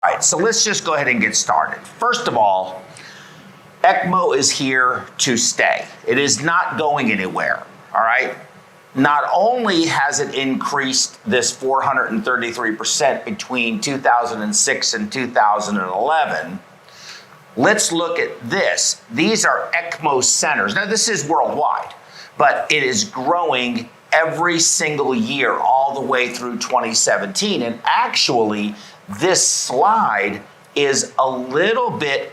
All right, so let's just go ahead and get started. First of all, ECMO is here to stay. It is not going anywhere, all right? Not only has it increased this 433% between 2006 and 2011, let's look at this. These are ECMO centers. Now, this is worldwide, but it is growing every single year all the way through 2017. And actually, this slide is a little bit,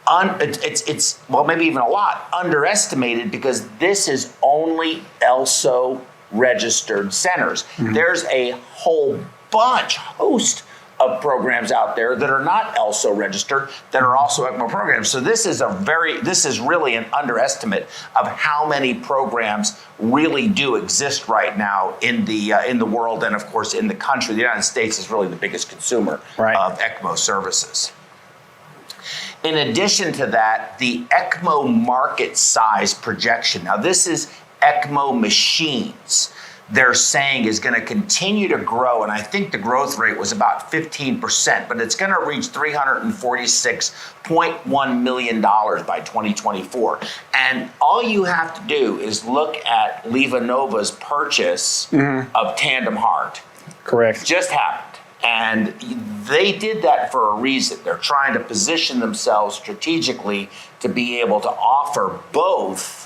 well, maybe even a lot underestimated, because this is only ELSO registered centers. There's a whole host of programs out there that are not ELSO registered that are also ECMO programs. So this is really an underestimate of how many programs really do exist right now in the world, and of course in the country. The United States is really the biggest consumer of ECMO services. In addition to that, the ECMO market size projection. Now, this is ECMO machines. They're saying is going to continue to grow, and I think the growth rate was about 15%, but it's going to reach $346.1 million by 2024. And all you have to do is look at LivaNova's purchase of Tandem Heart. Correct. Just happened. And they did that for a reason. They're trying to position themselves strategically to be able to offer both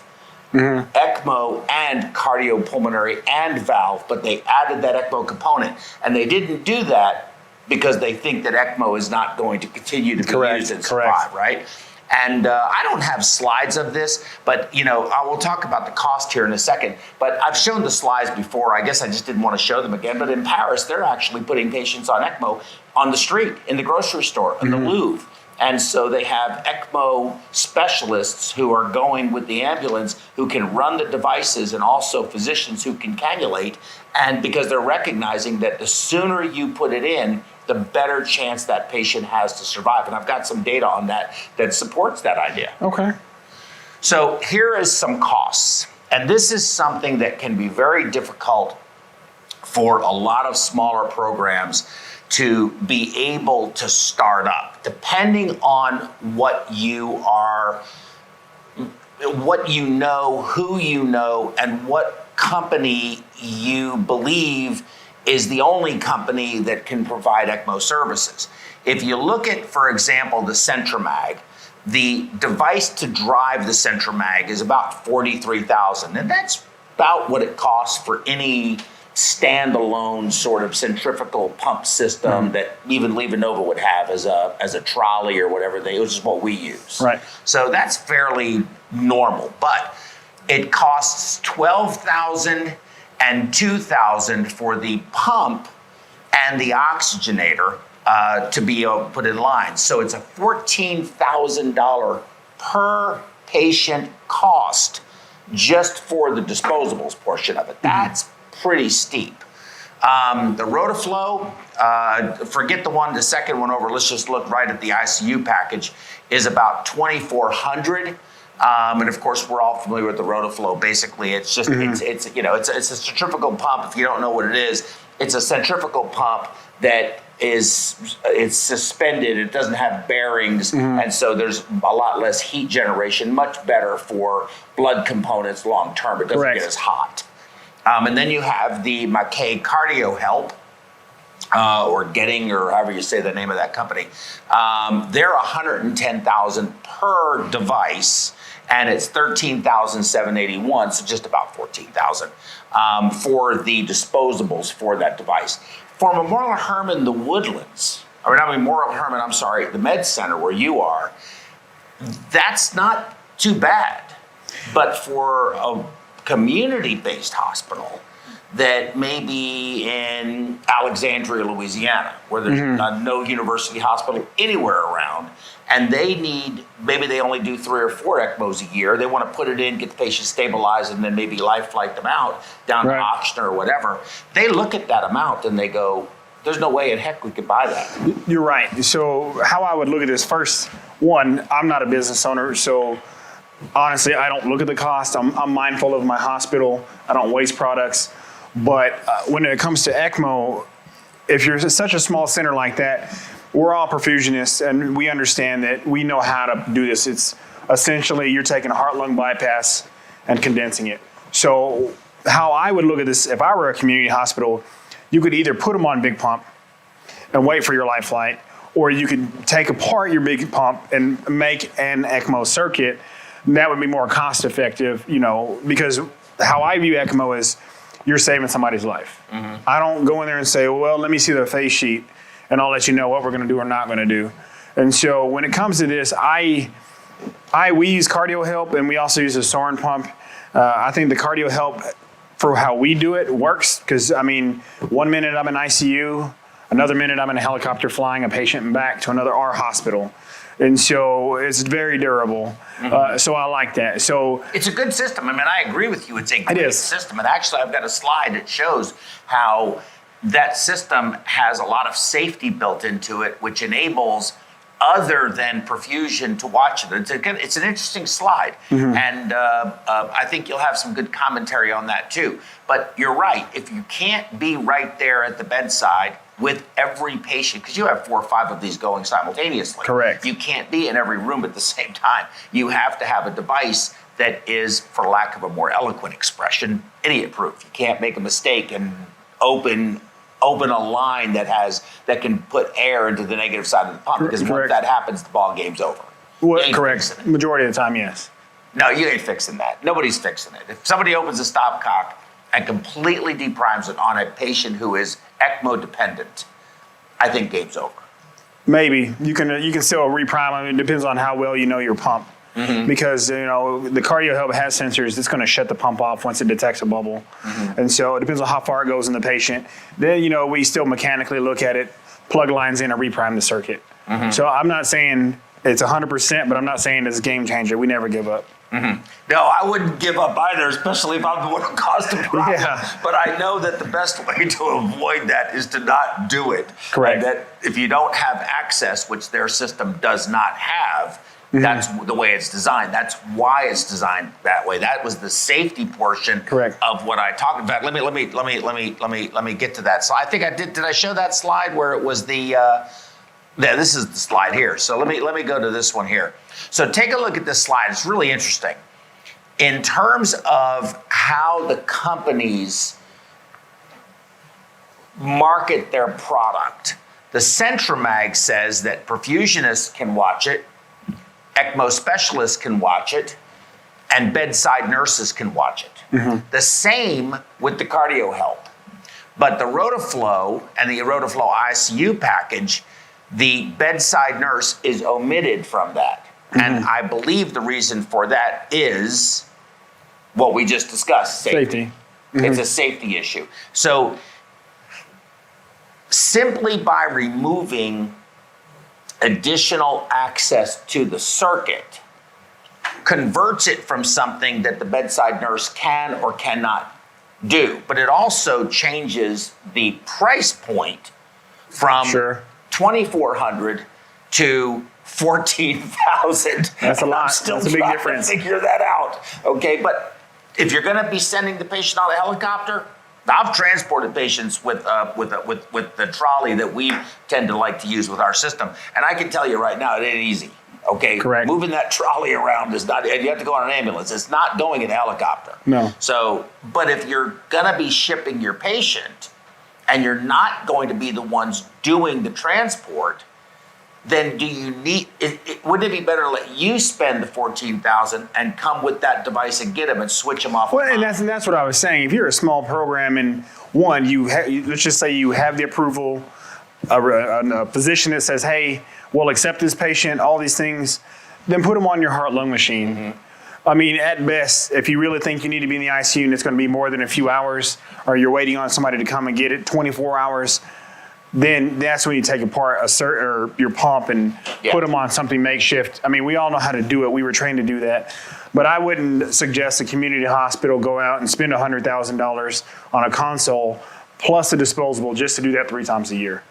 ECMO and cardiopulmonary and valve, but they added that ECMO component. And they didn't do that because they think that ECMO is not going to continue to be used and survive, right? And I don't have slides of this, but I will talk about the cost here in a second. But I've shown the slides before. I guess I just didn't want to show them again. But in Paris, they're actually putting patients on ECMO on the street, in the grocery store, in the Louvre. And so they have ECMO specialists who are going with the ambulance, who can run the devices, and also physicians who can cannulate. And because they're recognizing that the sooner you put it in, the better chance that patient has to survive. And I've got some data on that supports that idea. Okay. So here is some costs. And this is something that can be very difficult for a lot of smaller programs to be able to start up, depending on what you know, who you know, and what company you believe is the only company that can provide ECMO services. If you look at, for example, the Centramag, the device to drive the Centramag is about $43,000, and that's about what it costs for any standalone sort of centrifugal pump system that even LivaNova would have as a trolley or whatever, which is what we use. Right. So that's fairly normal, but it costs $12,000 and $2,000 for the pump and the oxygenator to be put in line. So it's a $14,000 per patient cost just for the disposables portion of it. That's pretty steep. The Rotaflow, forget the second one over. Let's just look right at the ICU package, is about $2,400. And of course, we're all familiar with the Rotaflow. Basically, it's just it's a centrifugal pump. If you don't know what it is, it's a centrifugal pump that it's suspended. It doesn't have bearings, and so there's a lot less heat generation. Much better for blood components long term. It doesn't get as hot. And then you have the Mackay Cardio Help, or Getting, or however you say the name of that company. They're $110,000 per device, and it's $13,781, so just about $14,000 for the disposables for that device. For Memorial Hermann, the Woodlands, the Med Center where you are, that's not too bad. But for a community-based hospital that may be in Alexandria, Louisiana, where there's no university hospital anywhere around, and maybe they only do 3 or 4 ECMOs a year. They want to put it in, get the patient stabilized, and then maybe life flight them out down to Oxnard or whatever. They look at that amount and they go, there's no way in heck we could buy that. You're right. So how I would look at this, first, one, I'm not a business owner, so honestly, I don't look at the cost. I'm mindful of my hospital. I don't waste products. But when it comes to ECMO, if you're such a small center like that, we're all perfusionists, and we understand that we know how to do this. It's essentially you're taking a heart-lung bypass and condensing it. So how I would look at this, if I were a community hospital, you could either put them on big pump and wait for your life flight, or you could take apart your big pump and make an ECMO circuit. That would be more cost effective, because how I view ECMO is you're saving somebody's life. I don't go in there and say, well, let me see their face sheet and I'll let you know what we're going to do or not going to do. And so when it comes to this, we use cardio help, and we also use a Sorin pump. I think the cardio help for how we do it works, because 1 minute I'm in ICU, another minute I'm in a helicopter flying a patient back to another our hospital. And so it's very durable. So I like that. So it's a good system. I agree with you. It's a great system. And actually, I've got a slide that shows how that system has a lot of safety built into it, which enables other than perfusion to watch it. It's an interesting slide. And I think you'll have some good commentary on that too. But you're right. If you can't be right there at the bedside with every patient, because you have 4 or 5 of these going simultaneously. Correct. You can't be in every room at the same time. You have to have a device that is, for lack of a more eloquent expression, idiot-proof. You can't make a mistake and open a line that can put air into the negative side of the pump, because once that happens, the ball game's over. Well, correct. Majority of the time, yes. No, you ain't fixing that. Nobody's fixing it. If somebody opens a stopcock and completely deprimes it on a patient who is ECMO dependent, I think game's over. Maybe you can still reprime. It depends on how well you know your pump. Because the cardio help has sensors. It's going to shut the pump off once it detects a bubble, and so it depends on how far it goes in the patient. Then we still mechanically look at it, plug lines in, and reprime the circuit. So I'm not saying it's 100%, but I'm not saying it's a game changer. We never give up. No, I wouldn't give up either, especially if I'm the one who caused the problem. Yeah. But I know that the best way to avoid that is to not do it. Correct. And that if you don't have access, which their system does not have, that's the way it's designed. That's why it's designed that way. That was the safety portion of what I talked about. Let me get to that slide. I think I did. Did I show that slide where it was the? This is the slide here. So let me go to this one here. So take a look at this slide. It's really interesting in terms of how the companies market their product. The Centromag says that perfusionists can watch it, ECMO specialists can watch it, and bedside nurses can watch it. The same with the cardio help. But the Rotaflow and the Rotaflow ICU package, the bedside nurse is omitted from that. And I believe the reason for that is what we just discussed, safety. It's a safety issue. So simply by removing additional access to the circuit converts it from something that the bedside nurse can or cannot do. But it also changes the price point from $2,400 to $14,000. That's a lot. Still That's a big difference. To figure that out. Okay, but if you're going to be sending the patient on a helicopter, I've transported patients with the trolley that we tend to like to use with our system, and I can tell you right now, it ain't easy. Okay, correct. Moving that trolley around is not. You have to go on an ambulance. It's not going in a helicopter. No. So, but if you're going to be shipping your patient, and you're not going to be the ones doing the transport, then do you need? Wouldn't it be better to let you spend the $14,000 and come with that device and get them and switch them off? Well, and that's what I was saying. If you're a small program and let's just say you have the approval, a physician that says, "Hey, we'll accept this patient," all these things, then put them on your heart-lung machine. I mean, at best, if you really think you need to be in the ICU and it's going to be more than a few hours, or you're waiting on somebody to come and get it 24 hours. Then that's when you take apart your pump and put them on something makeshift. I mean, we all know how to do it. We were trained to do that. But I wouldn't suggest a community hospital go out and spend $100,000 on a console plus a disposable just to do that 3 times a year.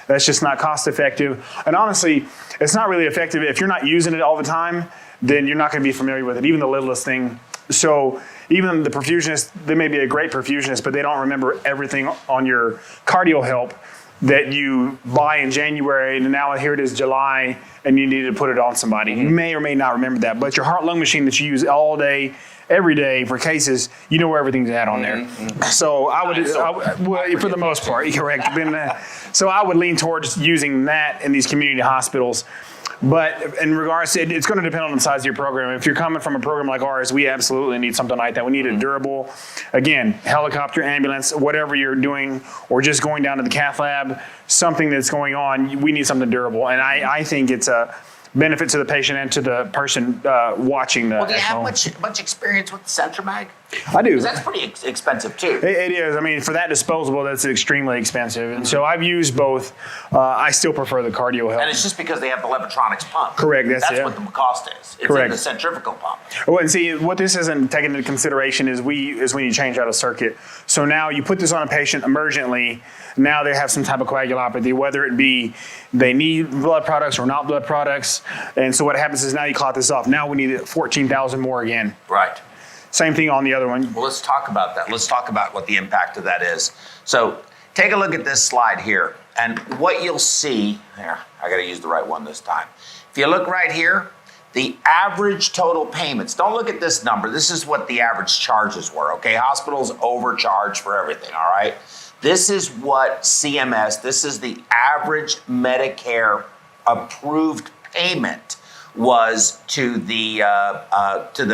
That's just not cost effective. And honestly, it's not really effective. If you're not using it all the time, then you're not going to be familiar with it, even the littlest thing. So even the perfusionist, they may be a great perfusionist, but they don't remember everything on your cardio help. that you buy in January, and now here it is July, and you need to put it on somebody. You may or may not remember that, but your heart-lung machine that you use all day, every day for cases, you know where everything's at on there. So well, for the most part, correct. So I would lean towards using that in these community hospitals. But in regards to it's going to depend on the size of your program. If you're coming from a program like ours, we absolutely need something like that. We need a durable, again, helicopter, ambulance, whatever you're doing, or just going down to the cath lab, something that's going on, we need something durable. And I think it's a benefit to the patient and to the person watching the Well, do you ECMO. have much experience with the Centromag? I do. 'Cause that's pretty expensive too. It is. I mean, for that disposable, that's extremely expensive. And so I've used both. I still prefer the cardio help. And it's just because they have the Levitronics pump. Correct, that's it. what the cost is. It's Correct. in the centrifugal pump. Oh, and see, what this isn't taken into consideration is when you change out a circuit. So now you put this on a patient emergently. Now they have some type of coagulopathy, whether it be they need blood products or not blood products. And so what happens is now you clot this off. Now we need 14,000 more again. Right. Same thing on the other one. Well, let's talk about that. Let's talk about what the impact of that is. So take a look at this slide here. And what you'll see, here, I got to use the right one this time. If you look right here, the average total payments, don't look at this number. This is what the average charges were, okay? Hospitals overcharge for everything, all right? This is what CMS, this is the average Medicare approved payment was to the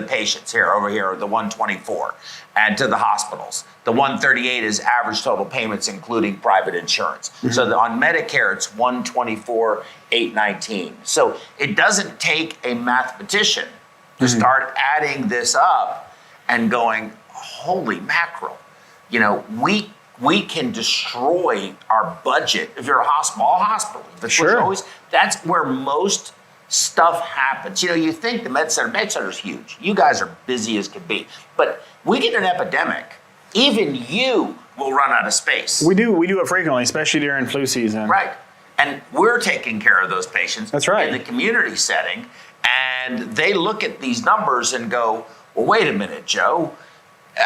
patients here, over here, the 124, and to the hospitals. The 138 is average total payments, including private insurance. So on Medicare, it's 124,819. So it doesn't take a mathematician to start adding this up and going, holy mackerel, you know, we can destroy our budget if you're a small hospital. Sure. That's where most stuff happens. You know, you think the med center is huge. You guys are busy as can be. But we get an epidemic, even you will run out of space. We do it frequently, especially during flu season. Right. And we're taking care of those patients That's right. in the community setting. And they look at these numbers and go, well, wait a minute, Joe.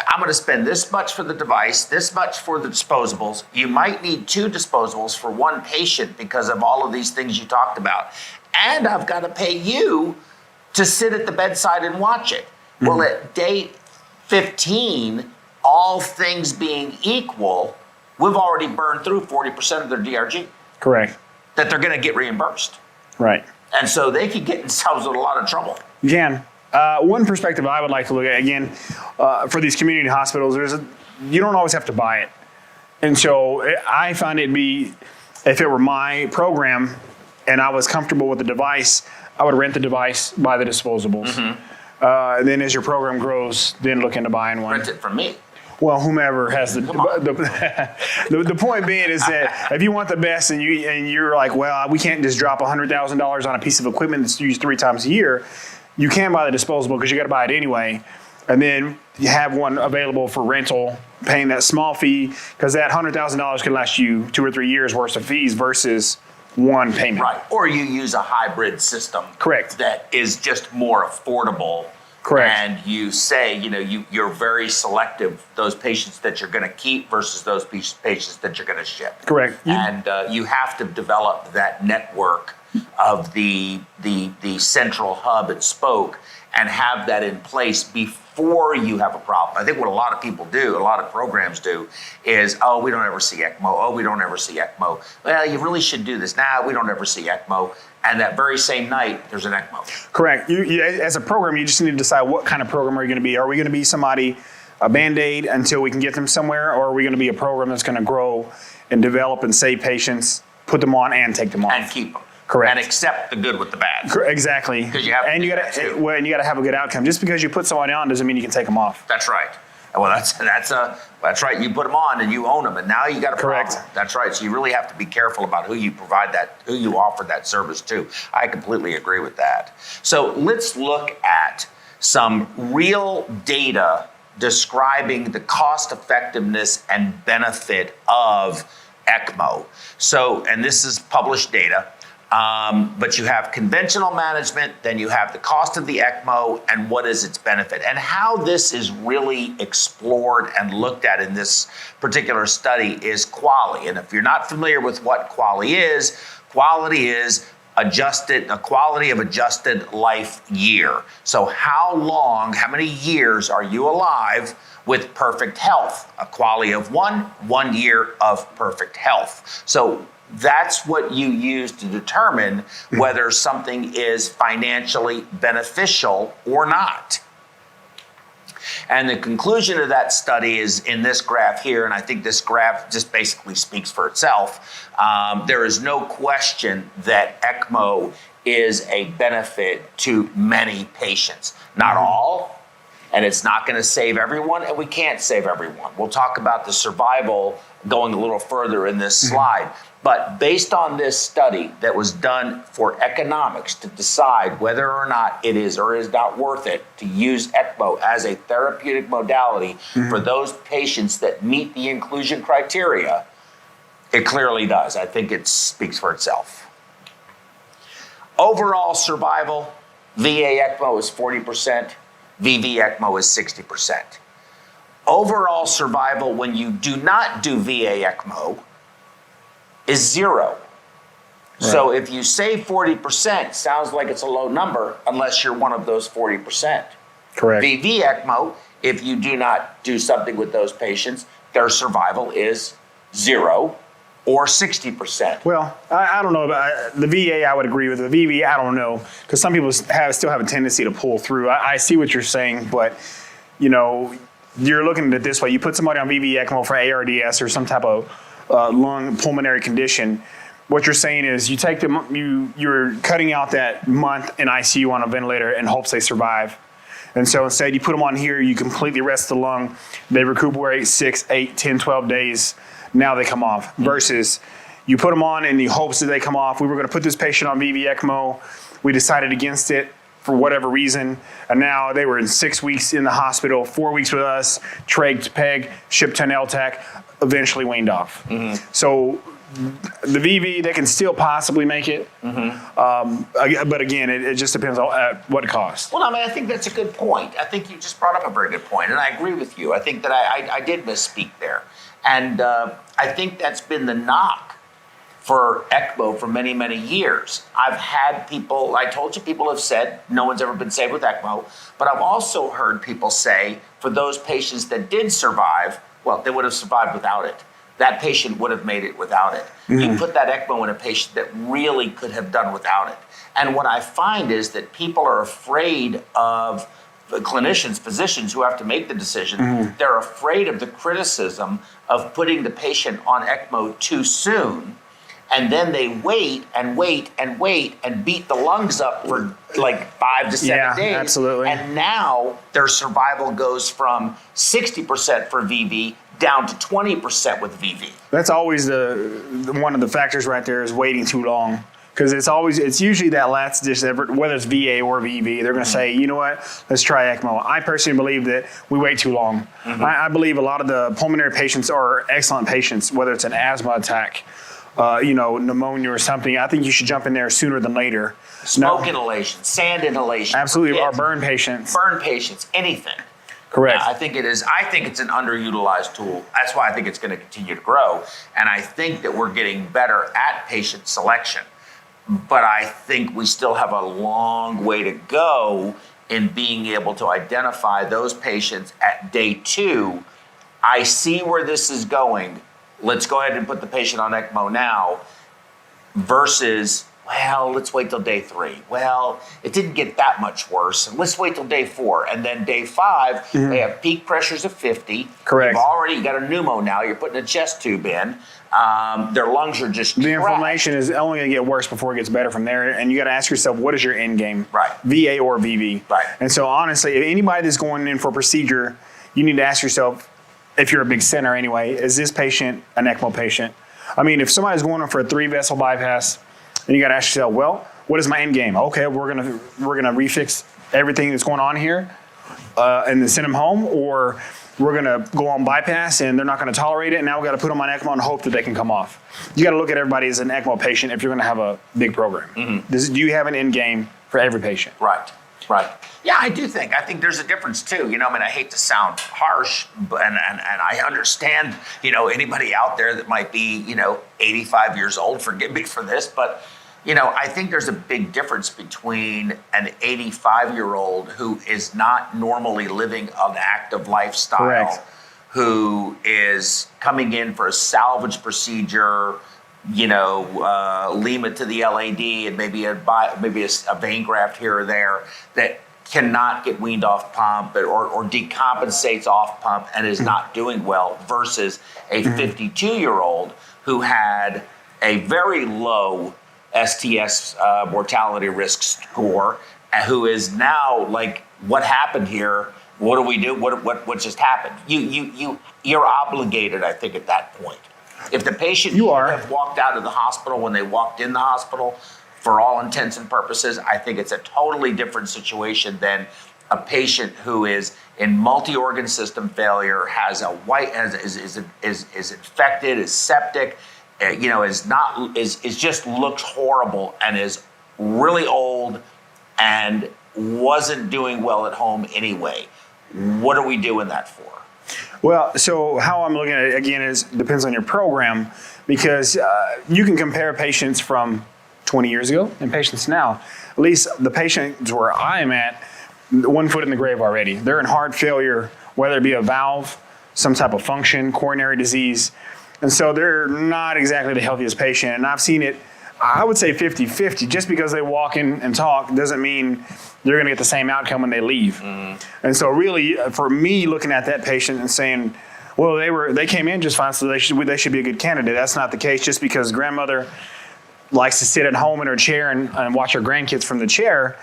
I'm going to spend this much for the device, this much for the disposables. You might need 2 disposables for one patient because of all of these things you talked about. And I've got to pay you to sit at the bedside and watch it. Well, at day 15, all things being equal, we've already burned through 40% of their DRG. Correct. That they're going to get reimbursed. Right. And so they could get themselves in a lot of trouble. You can. One perspective I would like to look at, again, for these community hospitals, you don't always have to buy it. And so I find it'd be, if it were my program and I was comfortable with the device, I would rent the device, buy the disposables. Then as your program grows, then look into buying one. Rent it from me. Well, whomever has the point being is that if you want the best and you're like, well, we can't just drop $100,000 on a piece of equipment that's used 3 times a year, you can buy the disposable because you got to buy it anyway. And then you have one available for rental, paying that small fee, because that $100,000 can last you 2 or 3 years worth of fees versus one payment. Right. Or you use a hybrid system. Correct. That is just more affordable. Correct. And you say, you know, you're very selective, those patients that you're going to keep versus those patients that you're going to ship. Correct. And you have to develop that network of the central hub and spoke and have that in place before you have a problem. I think what a lot of people do, a lot of programs do, is, oh, we don't ever see ECMO. Oh, we don't ever see ECMO. Well, you really should do this. Nah, we don't ever see ECMO. And that very same night, there's an ECMO. Correct. You, as a program, you just need to decide what kind of program are you going to be. Are we going to be a Band-Aid until we can get them somewhere, or are we going to be a program that's going to grow and develop and save patients, put them on, and take them off? And keep them. Correct. And accept the good with the bad. Exactly. Because you have to do that too. Well, and you got to have a good outcome. Just because you put someone on doesn't mean you can take them off. That's right. Well, that's right. You put them on and you own them, and now you got a Correct. problem. That's right. So you really have to be careful about who you offer that service to. I completely agree with that. So let's look at some real data describing the cost effectiveness and benefit of ECMO. So, and this is published data. But you have conventional management, then you have the cost of the ECMO and what is its benefit. And how this is really explored and looked at in this particular study is QALY. And if you're not familiar with what QALY is a quality of adjusted life year. So how many years are you alive with perfect health? A QALY of 1 year of perfect health. So that's what you use to determine whether something is financially beneficial or not. And the conclusion of that study is in this graph here, and I think this graph just basically speaks for itself. There is no question that ECMO is a benefit to many patients. Not all, and it's not going to save everyone, and we can't save everyone. We'll talk about the survival going a little further in this slide. But based on this study that was done for economics to decide whether or not it is or is not worth it to use ECMO as a therapeutic modality for those patients that meet the inclusion criteria, it clearly does. I think it speaks for itself. Overall survival, VA ECMO is 40%, VV ECMO is 60%. Overall survival when you do not do VA ECMO is 0. Right. So if you say 40%, sounds like it's a low number unless you're one of those 40%. Correct. VV ECMO, if you do not do something with those patients, their survival is 0 or 60%. Well, I don't know about the VA. I would agree with the VV. I don't know, because some people still have a tendency to pull through. I see what you're saying, but you're looking at it this way. You put somebody on VV ECMO for ARDS or some type of lung pulmonary condition. What you're saying is you take them, you're cutting out that month in ICU on a ventilator in hopes they survive. And so instead you put them on here, you completely rest the lung. They recuperate 6, 8, 10, 12 days. Now they come off. Versus you put them on in the hopes that they come off. We were going to put this patient on VV ECMO. We decided against it for whatever reason. And now they were in 6 weeks in the hospital, 4 weeks with us, trach to peg, shipped to an LTAC, eventually waned off. So the VV, they can still possibly make it. But again, it just depends on at what cost. Well, I think that's a good point. I think you just brought up a very good point, and I agree with you. I think that I did misspeak there. And I think that's been the knock for ECMO for many, many years. I've had people, I told you, people have said no one's ever been saved with ECMO, but I've also heard people say for those patients that did survive, well, they would have survived without it. That patient would have made it without it. You put that ECMO in a patient that really could have done without it. And what I find is that people are afraid of the clinicians, physicians who have to make the decision. They're afraid of the criticism of putting the patient on ECMO too soon. And then they wait and wait and wait and beat the lungs up for like 5 to 7 days. Absolutely. And now their survival goes from 60% for VV down to 20% with VV. That's always the one of the factors right there is waiting too long. Because it's usually that last dish, whether it's VA or VV, they're going to say, you know what, let's try ECMO. I personally believe that we wait too long. I believe a lot of the pulmonary patients are excellent patients, whether it's an asthma attack, pneumonia or something. I think you should jump in there sooner than later. Smoke inhalation, sand inhalation. Absolutely, our burn patients. Burn patients, anything. Correct. I think it's an underutilized tool. That's why I think it's going to continue to grow. And I think that we're getting better at patient selection. But I think we still have a long way to go in being able to identify those patients at day 2. I see where this is going. Let's go ahead and put the patient on ECMO now versus, well, let's wait till day 3. Well, it didn't get that much worse. And let's wait till day 4. And then day 5, they have peak pressures of 50. Correct. You got a pneumo now. You're putting a chest tube in. Their lungs are just the inflammation is only going to get worse before it gets better from there. And you got to ask yourself, what is your end game? Right. VA or VV. Right. And so honestly, if anybody that's going in for a procedure, you need to ask yourself, if you're a big center anyway, is this patient an ECMO patient? I mean, if somebody's going in for a 3-vessel bypass, then you got to ask yourself, well, what is my end game? Okay, we're gonna refix everything that's going on here, and then send them home, or we're going to go on bypass and they're not going to tolerate it. And now we got to put them on ECMO and hope that they can come off. You got to look at everybody as an ECMO patient if you're going to have a big program. Do you have an end game for every patient? Right. Yeah, I think there's a difference too. I hate to sound harsh, but and I understand, anybody out there that might be, 85 years old, forgive me for this, but I think there's a big difference between an 85-year-old who is not normally living an active lifestyle, correct, who is coming in for a salvage procedure, lima to the LAD and maybe a vein graft here or there that cannot get weaned off pump or decompensates off pump and is not doing well, versus a 52-year-old who had a very low STS mortality risk score, and who is now like, what happened here? What do we do? What just happened? You're obligated, I think, at that point. If the patient should have walked out of the hospital when they walked in the hospital, for all intents and purposes, I think it's a totally different situation than a patient who is in multi-organ system failure, has is infected, is septic, is just looks horrible and is really old and wasn't doing well at home anyway. What are we doing that for? Well, so how I'm looking at it, again, depends on your program, because you can compare patients from 20 years ago and patients now. At least the patients where I am at, 1 foot in the grave already. They're in heart failure, whether it be a valve, some type of function, coronary disease. And so they're not exactly the healthiest patient. And I've seen it, I would say 50-50. Just because they walk in and talk doesn't mean they're going to get the same outcome when they leave. And so really, for me, looking at that patient and saying, well, they came in just fine, so they should be a good candidate. That's not the case. Just because grandmother likes to sit at home in her chair and watch her grandkids from the chair,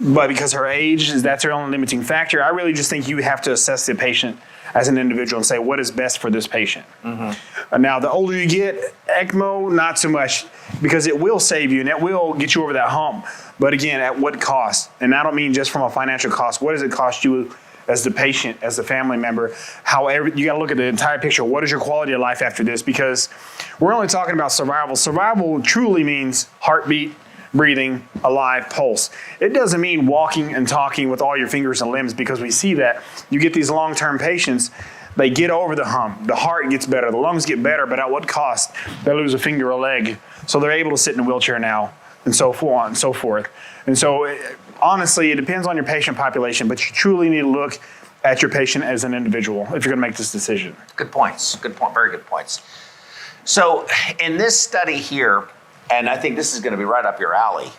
but because her age, that's her only limiting factor. I really just think you have to assess the patient as an individual and say, what is best for this patient? Now, the older you get, ECMO, not so much, because it will save you and it will get you over that hump. But again, at what cost? And I don't mean just from a financial cost. What does it cost you as the patient, as the family member? However, you got to look at the entire picture. What is your quality of life after this? Because we're only talking about survival. Survival truly means heartbeat, breathing, alive, pulse. It doesn't mean walking and talking with all your fingers and limbs, because we see that. You get these long-term patients, they get over the hump. The heart gets better, the lungs get better, but at what cost? They lose a finger or a leg. So they're able to sit in a wheelchair now, and so on and so forth. And so honestly, it depends on your patient population, but you truly need to look at your patient as an individual if you're going to make this decision. Good points. Good point. Very good points. So in this study here, and I think this is going to be right up your alley,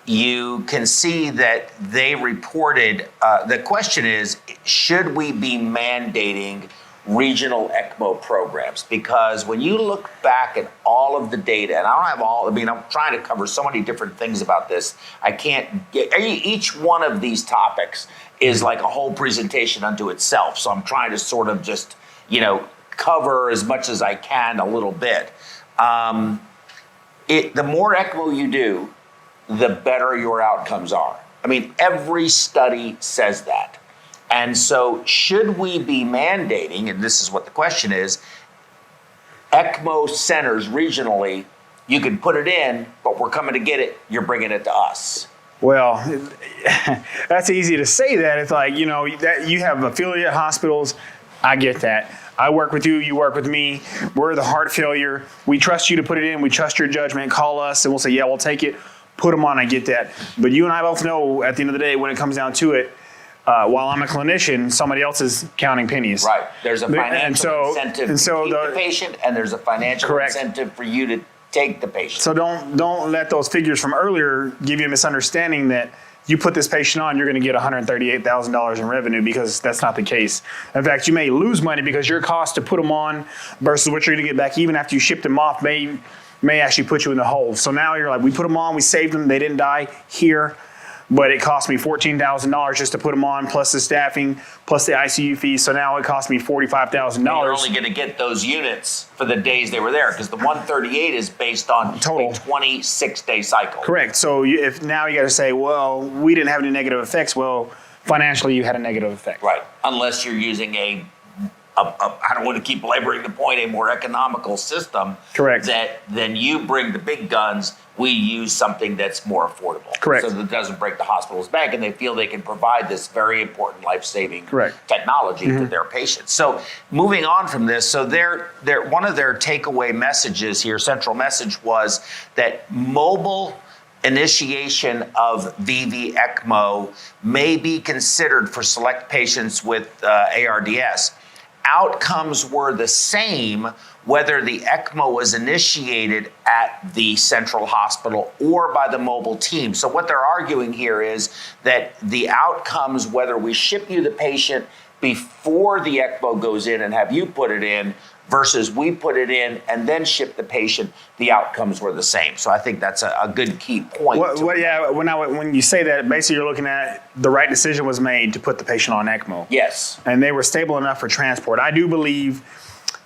you can see that they reported, the question is, should we be mandating regional ECMO programs? Because when you look back at all of the data, and I'm trying to cover so many different things about this, I can't get, each one of these topics is like a whole presentation unto itself. So I'm trying to sort of just, cover as much as I can a little bit. The more ECMO you do, the better your outcomes are. I mean, every study says that. And so should we be mandating, and this is what the question is, ECMO centers regionally, you can put it in, but we're coming to get it, you're bringing it to us? Well, that's easy to say that. It's like, that you have affiliate hospitals. I get that. I work with you, you work with me. We're the heart failure. We trust you to put it in. We trust your judgment. Call us and we'll say, yeah, we'll take it. Put them on. I get that. But you and I both know at the end of the day, when it comes down to it, while I'm a clinician, somebody else is counting pennies. Right. There's a financial incentive to keep the patient, and there's a financial incentive for you to take the patient. So don't let those figures from earlier give you a misunderstanding that you put this patient on, you're going to get $138,000 in revenue, because that's not the case. In fact, you may lose money because your cost to put them on versus what you're going to get back even after you ship them off may actually put you in the hole. So now you're like, we put them on, we saved them, they didn't die here, but it cost me $14,000 just to put them on, plus the staffing, plus the ICU fees. So now it cost me $45,000. You're only going to get those units for the days they were there, because the 138 is based on total 26-day cycle. Correct. So if now you got to say, well, we didn't have any negative effects. Well, financially, you had a negative effect. Right. Unless you're using a I don't want to keep laboring the point, a more economical system. Correct. That then you bring the big guns, we use something that's more affordable. Correct. So that doesn't break the hospital's bank, and they feel they can provide this very important life-saving technology to their patients. So moving on from this, so one of their takeaway messages here, central message, was that mobile initiation of VV ECMO may be considered for select patients with ARDS. Outcomes were the same whether the ECMO was initiated at the central hospital or by the mobile team. So what they're arguing here is that the outcomes, whether we ship you the patient before the ECMO goes in and have you put it in versus we put it in and then ship the patient, the outcomes were the same. So I think that's a good key point. When you say that, basically you're looking at the right decision was made to put the patient on ECMO. Yes. And they were stable enough for transport. I do believe,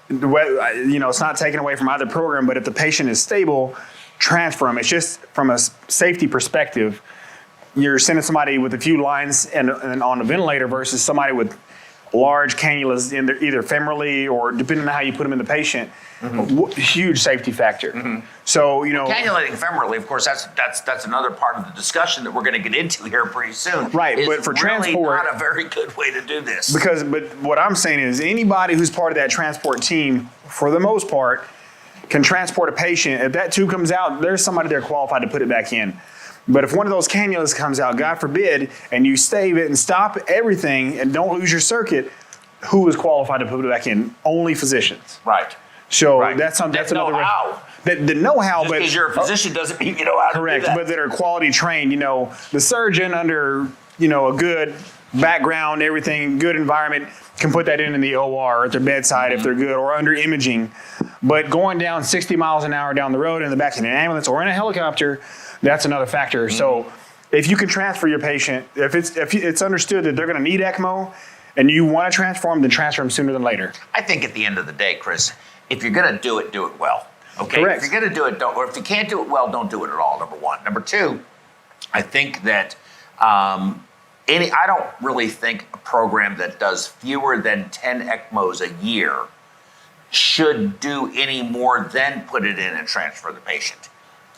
it's not taken away from either program, but if the patient is stable, transfer them. It's just from a safety perspective, you're sending somebody with a few lines and on a ventilator versus somebody with large cannulas in either femorally or depending on how you put them in the patient, huge safety factor. So, cannulating femorally, of course, that's another part of the discussion that we're going to get into here pretty soon. Right, but for really transport, not a very good way to do this. But what I'm saying is anybody who's part of that transport team, for the most part, can transport a patient. If that tube comes out, there's somebody there qualified to put it back in. But if one of those cannulas comes out, God forbid, and you stave it and stop everything and don't lose your circuit, who is qualified to put it back in? Only physicians. Right. So that's another know-how. The know-how, just because you're a physician doesn't mean you know how to do that. Correct, but that are quality trained. The surgeon under a good background, everything, good environment, can put that in the OR or at their bedside if they're good, or under imaging. But going down 60 miles an hour down the road in the back of an ambulance or in a helicopter, that's another factor. So if you can transfer your patient, if it's understood that they're going to need ECMO and you want to transfer them, then transfer them sooner than later. I think at the end of the day, Chris, if you're going to do it well. Okay. Correct. If you're going to do it, or if you can't do it well, don't do it at all. Number one. Number two, I think that I don't really think a program that does fewer than 10 ECMOs a year should do any more than put it in and transfer the patient.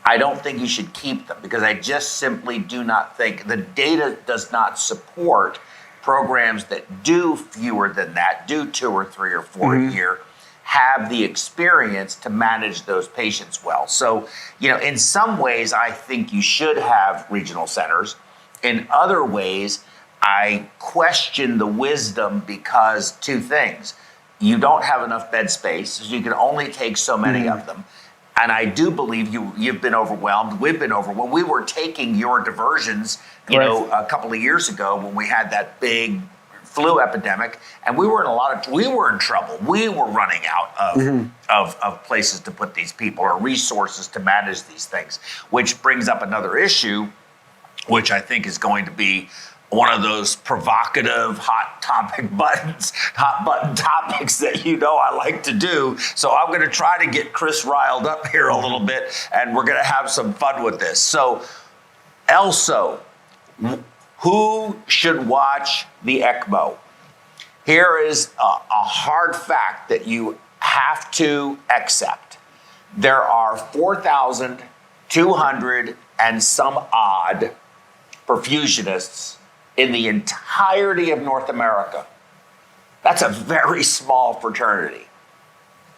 I don't think you should keep them because I just simply do not think the data does not support programs that do fewer than that, do 2 or 3 or 4 a year, have the experience to manage those patients well. So, in some ways, I think you should have regional centers. In other ways, I question the wisdom because 2 things. You don't have enough bed space, so you can only take so many of them. And I do believe you've been overwhelmed. We've been overwhelmed. We were taking your diversions, a couple of years ago when we had that big flu epidemic, and we were in trouble. We were running out of places to put these people or resources to manage these things, which brings up another issue, which I think is going to be one of those provocative hot button topics that I like to do. So I'm going to try to get Chris riled up here a little bit, and we're going to have some fun with this. So, also, who should watch the ECMO? Here is a hard fact that you have to accept. There are 4,200 and some odd perfusionists in the entirety of North America. That's a very small fraternity.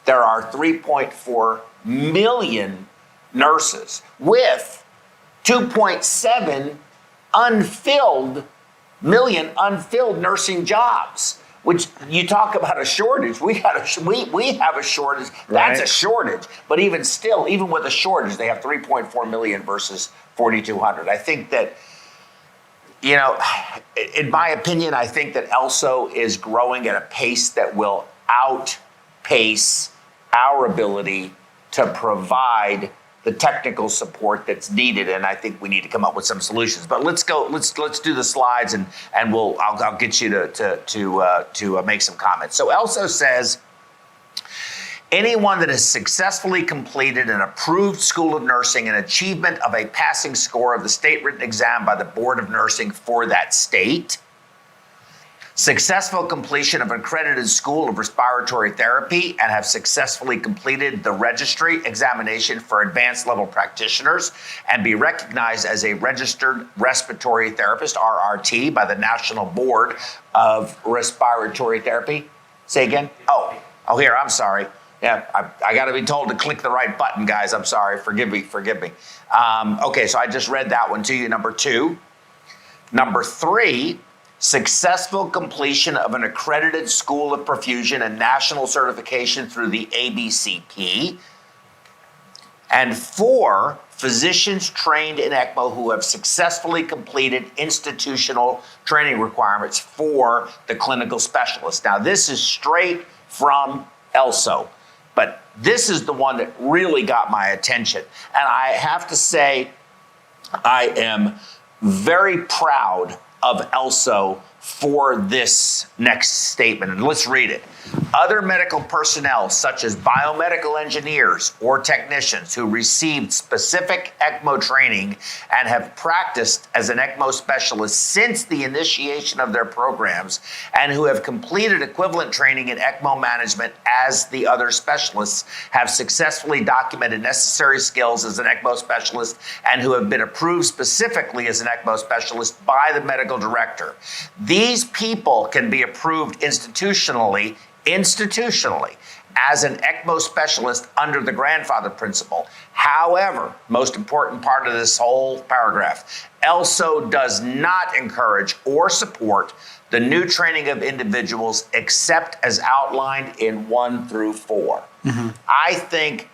There are 3.4 million nurses with 2.7 million unfilled nursing jobs, which you talk about a shortage. We have a shortage. That's a shortage. But even still, even with a shortage, they have 3.4 million versus 4,200. I think that, in my opinion, I think that ELSO is growing at a pace that will outpace our ability to provide the technical support that's needed, and I think we need to come up with some solutions. But let's do the slides, and I'll get you to make some comments. So ELSO says, anyone that has successfully completed an approved School of Nursing and achievement of a passing score of the state written exam by the Board of Nursing for that state Successful completion of an accredited school of respiratory therapy and have successfully completed the registry examination for advanced level practitioners and be recognized as a registered respiratory therapist, RRT, by the National Board of Respiratory Therapy. Say again? Oh, here, I'm sorry. Yeah, I got to be told to click the right button, guys. I'm sorry. Forgive me. Okay, so I just read that one to you, number 2. Number 3, successful completion of an accredited school of perfusion and national certification through the ABCP. And 4, physicians trained in ECMO who have successfully completed institutional training requirements for the clinical specialist. Now, this is straight from ELSO, but this is the one that really got my attention. And I have to say, I am very proud of ELSO for this next statement. And let's read it. Other medical personnel, such as biomedical engineers or technicians who received specific ECMO training and have practiced as an ECMO specialist since the initiation of their programs and who have completed equivalent training in ECMO management as the other specialists, have successfully documented necessary skills as an ECMO specialist and who have been approved specifically as an ECMO specialist by the medical director. These people can be approved institutionally as an ECMO specialist under the grandfather principle. However, most important part of this whole paragraph, ELSO does not encourage or support the new training of individuals except as outlined in 1 through 4. I think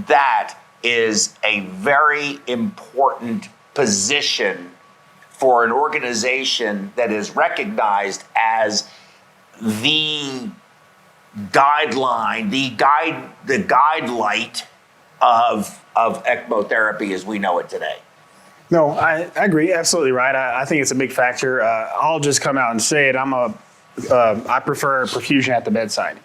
that is a very important position for an organization that is recognized as the guideline, the guide light of ECMO therapy as we know it today. No, I agree. Absolutely right. I think it's a big factor. I'll just come out and say it. I prefer perfusion at the bedside.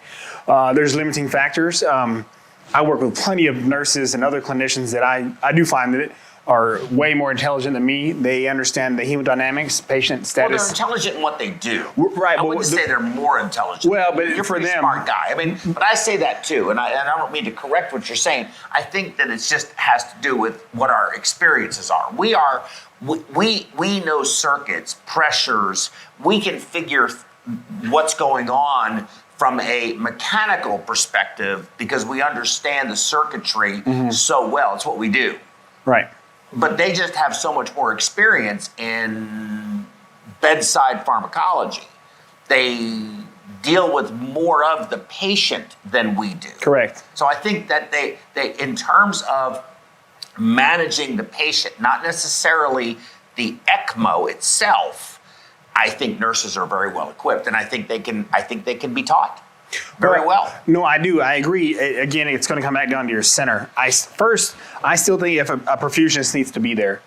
There's limiting factors. I work with plenty of nurses and other clinicians that I do find that are way more intelligent than me. They understand the hemodynamics, patient status. Well, they're intelligent in what they do. Right. I wouldn't say they're more intelligent. Well, but you're for a pretty them, smart guy. I mean, but I say that too, and I don't mean to correct what you're saying. I think that it just has to do with what our experiences are. We know circuits, pressures. We can figure what's going on from a mechanical perspective because we understand the circuitry so well. It's what we do. Right. But they just have so much more experience in bedside pharmacology. They deal with more of the patient than we do. Correct. So I think that they in terms of managing the patient, not necessarily the ECMO itself, I think nurses are very well equipped, and I think they can be taught very well. No, I do. I agree. Again, it's going to come back down to your center. I still think if a perfusionist needs to be there,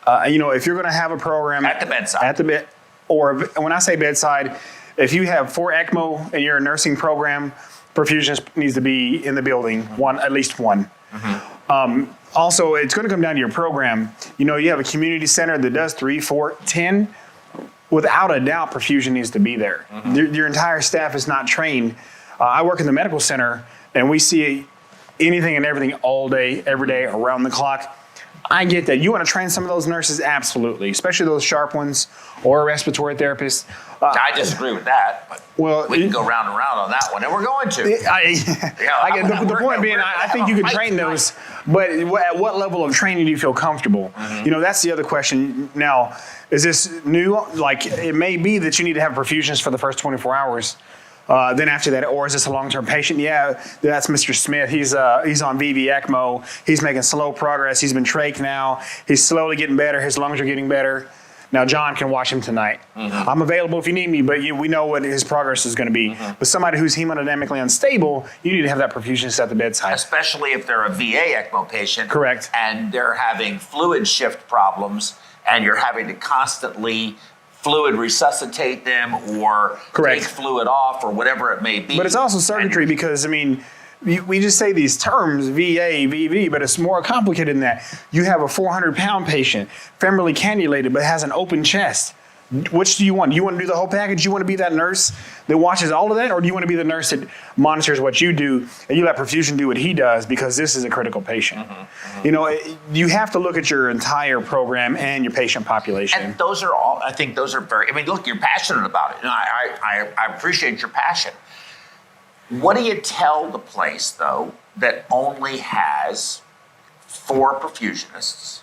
if you're going to have a program at the bedside, or when I say bedside, if you have 4 ECMO in your nursing program, perfusionist needs to be in the building, at least one. Also, it's going to come down to your program. You have a community center that does 3, 4, 10. Without a doubt, perfusion needs to be there. Your entire staff is not trained. I work in the medical center, and we see anything and everything all day, every day, around the clock. I get that. You want to train some of those nurses? Absolutely, especially those sharp ones or a respiratory therapist. I disagree with that, but we can go round and round on that one, and we're going to. The point being, I think you can train those, but at what level of training do you feel comfortable? That's the other question. Now, is this new? Like, it may be that you need to have perfusions for the first 24 hours. Then after that, or is this a long-term patient? Yeah, that's Mr. Smith. He's on VV ECMO. He's making slow progress. He's been trach now. He's slowly getting better. His lungs are getting better. Now, John can watch him tonight. I'm available if you need me, but we know what his progress is going to be. But somebody who's hemodynamically unstable, you need to have that perfusionist at the bedside. Especially if they're a VA ECMO patient. Correct. And they're having fluid shift problems, and you're having to constantly fluid resuscitate them or Correct. Take fluid off or whatever it may be. But it's also circuitry because, we just say these terms, VA, VV, but it's more complicated than that. You have a 400-pound patient, femorally cannulated, but has an open chest. Which do you want? Do you want to do the whole package? Do you want to be that nurse that watches all of that? Or do you want to be the nurse that monitors what you do and you let perfusion do what he does because this is a critical patient? You know, you have to look at your entire program and your patient population. And those are all, I think those are very, I mean, look, you're passionate about it. And I appreciate your passion. What do you tell the place, though, that only has 4 perfusionists?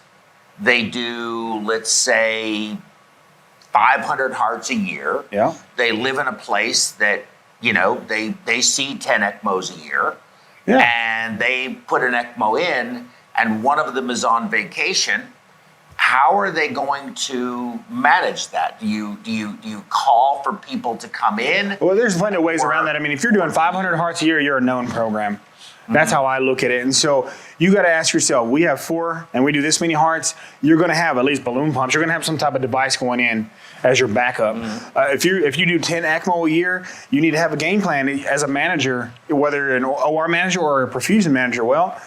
They do, let's say, 500 hearts a year. Yeah. They live in a place that, you know, they see 10 ECMOs a year. Yeah. And they put an ECMO in, and one of them is on vacation. How are they going to manage that? Do you call for people to come in? Well, there's plenty of ways around that. I mean, if you're doing 500 hearts a year, you're a known program. That's how I look at it. And so you got to ask yourself, we have 4 and we do this many hearts, you're going to have at least balloon pumps. You're going to have some type of device going in as your backup. If you do 10 ECMO a year, you need to have a game plan as a manager, whether an OR manager or a perfusion manager. Well,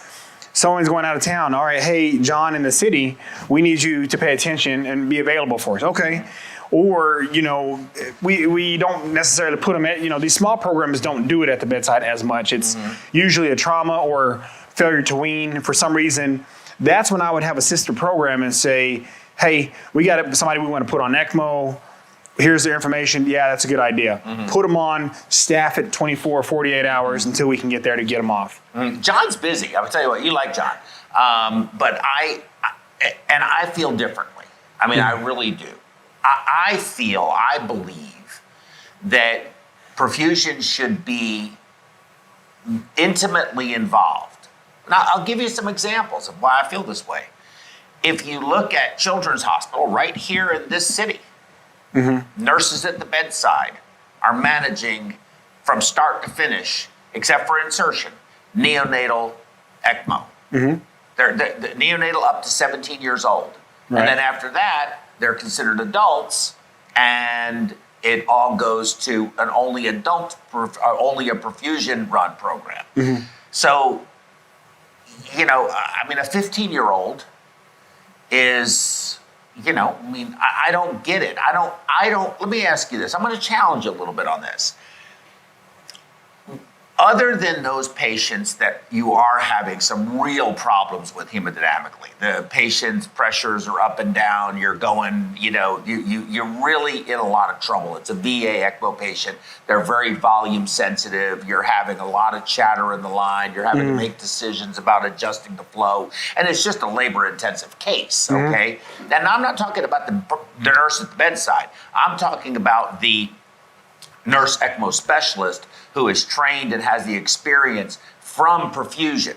someone's going out of town. All right, hey, John in the city, we need you to pay attention and be available for us. Okay. Or, you know, we don't necessarily put them at, you know, these small programs don't do it at the bedside as much. It's usually a trauma or failure to wean for some reason. That's when I would have a sister program and say, hey, we got somebody we want to put on ECMO. Here's their information. Yeah, that's a good idea. Put them on, staff it 24, 48 hours until we can get there to get them off. John's busy. I will tell you what, you like John. But I feel differently. I mean, I really do. I believe that perfusion should be intimately involved. Now, I'll give you some examples of why I feel this way. If you look at Children's Hospital right here in this city, nurses at the bedside are managing from start to finish, except for insertion, neonatal ECMO. They're neonatal up to 17 years old. Right. And then after that, they're considered adults, and it all goes to an only a perfusion run program. So, you know, I mean, a 15-year-old is, you know, I mean, I don't get it. I don't, let me ask you this. I'm going to challenge you a little bit on this. Other than those patients that you are having some real problems with hemodynamically, the patient's pressures are up and down, you're going, you know, you're really in a lot of trouble. It's a VA ECMO patient. They're very volume sensitive. You're having a lot of chatter in the line. You're having to make decisions about adjusting the flow. And it's just a labor-intensive case, okay? And I'm not talking about the nurse at the bedside. I'm talking about the nurse ECMO specialist who is trained and has the experience from perfusion.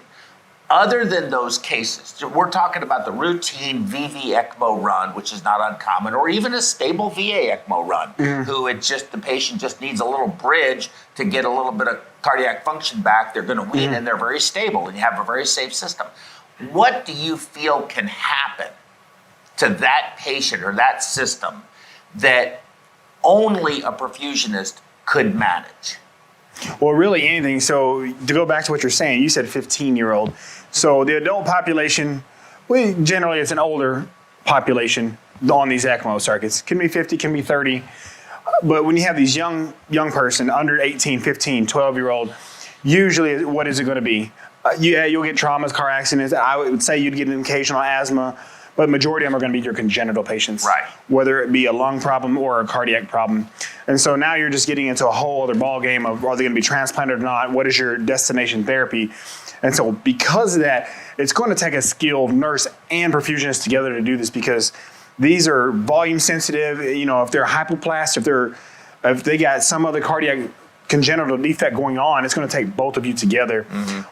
Other than those cases, we're talking about the routine VV ECMO run, which is not uncommon, or even a stable VA ECMO run, who the patient just needs a little bridge to get a little bit of cardiac function back. They're going to wean and they're very stable and you have a very safe system. What do you feel can happen to that patient or that system that only a perfusionist could manage? Well, really anything. So to go back to what you're saying, you said 15-year-old. So the adult population, generally it's an older population on these ECMO circuits. Can be 50, can be 30. But when you have these young person, under 18, 15, 12-year-old, usually what is it going to be? You'll get traumas, car accidents. I would say you'd get an occasional asthma. But majority of them are going to be your congenital patients, right? Whether it be a lung problem or a cardiac problem. And so now you're just getting into a whole other ball game of are they going to be transplanted or not? What is your destination therapy? And so because of that, it's going to take a skilled nurse and perfusionist together to do this because these are volume sensitive. You know, if they're hypoplast, if they got some other cardiac congenital defect going on, it's going to take both of you together.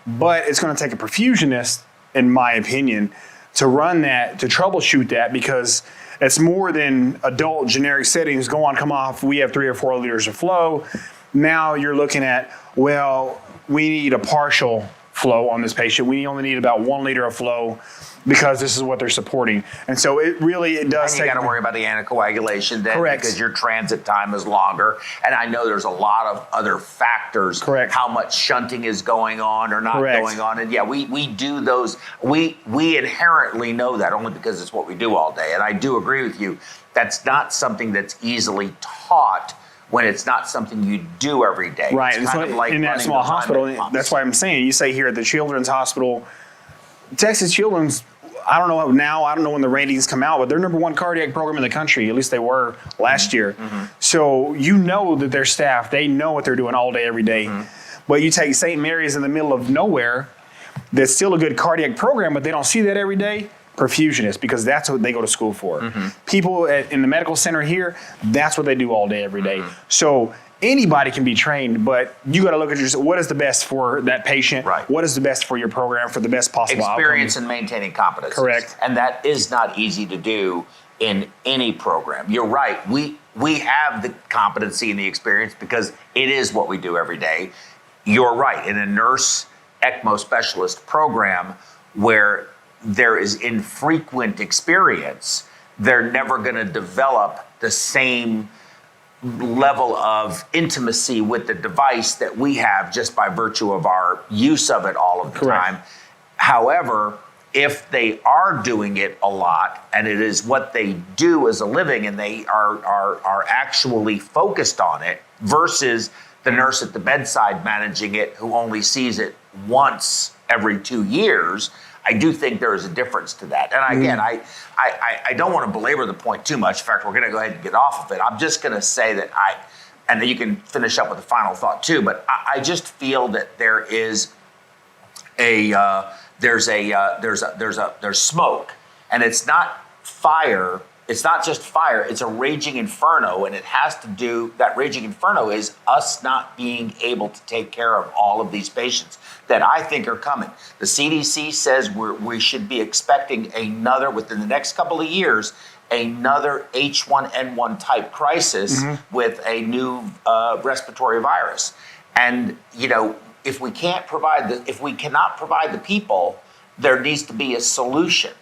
But it's going to take a perfusionist, in my opinion, to run that, to troubleshoot that, because it's more than adult generic settings. Go on, come off. We have 3 or 4 liters of flow. Now you're looking at, well, we need a partial flow on this patient. We only need about 1 liter of flow. because this is what they're supporting. And so it does And you take. got to worry about the anticoagulation then, Correct. because your transit time is longer. And I know there's a lot of other factors. Correct. How much shunting is going on or not Correct. going on. And yeah, we do those. We inherently know that only because it's what we do all day. And I do agree with you. That's not something that's easily taught when it's not something you do every day. Right, It's and kind so of like in that running small those hospital, Heimlich pumps. that's why I'm saying, you say here at the Children's Hospital, Texas Children's, I don't know now, I don't know when the ratings come out, but they're number 1 cardiac program in the country. At least they were last year. So you know that their staff, they know what they're doing all day, every day. But you take St. Mary's in the middle of nowhere, that's still a good cardiac program, but they don't see that every day. Perfusionists, because that's what they go to school for. People in the medical center here, that's what they do all day, every day. So anybody can be trained, but you got to look at yourself. What is the best for that patient? Right. What is the best for your program for the best possible Experience outcome? and maintaining competence. Correct. And that is not easy to do in any program. You're right. We have the competency and the experience because it is what we do every day. You're right. In a nurse ECMO specialist program where there is infrequent experience, they're never going to develop the same level of intimacy with the device that we have just by virtue of our use of it all of the Correct. time. However, if they are doing it a lot and it is what they do as a living and they are actually focused on it versus the nurse at the bedside managing it who only sees it once every 2 years, I do think there is a difference to that. And again, I don't want to belabor the point too much. In fact, we're going to go ahead and get off of it. I'm just going to say that and then you can finish up with a final thought too, but I just feel that there is there's smoke, and it's not fire. It's not just fire, it's a raging inferno, and it has to do, that raging inferno is us not being able to take care of all of these patients that I think are coming. The CDC says we should be expecting another, within the next couple of years, another H1N1 type crisis with a new respiratory virus. And, you know, if we cannot provide the people, there needs to be a solution.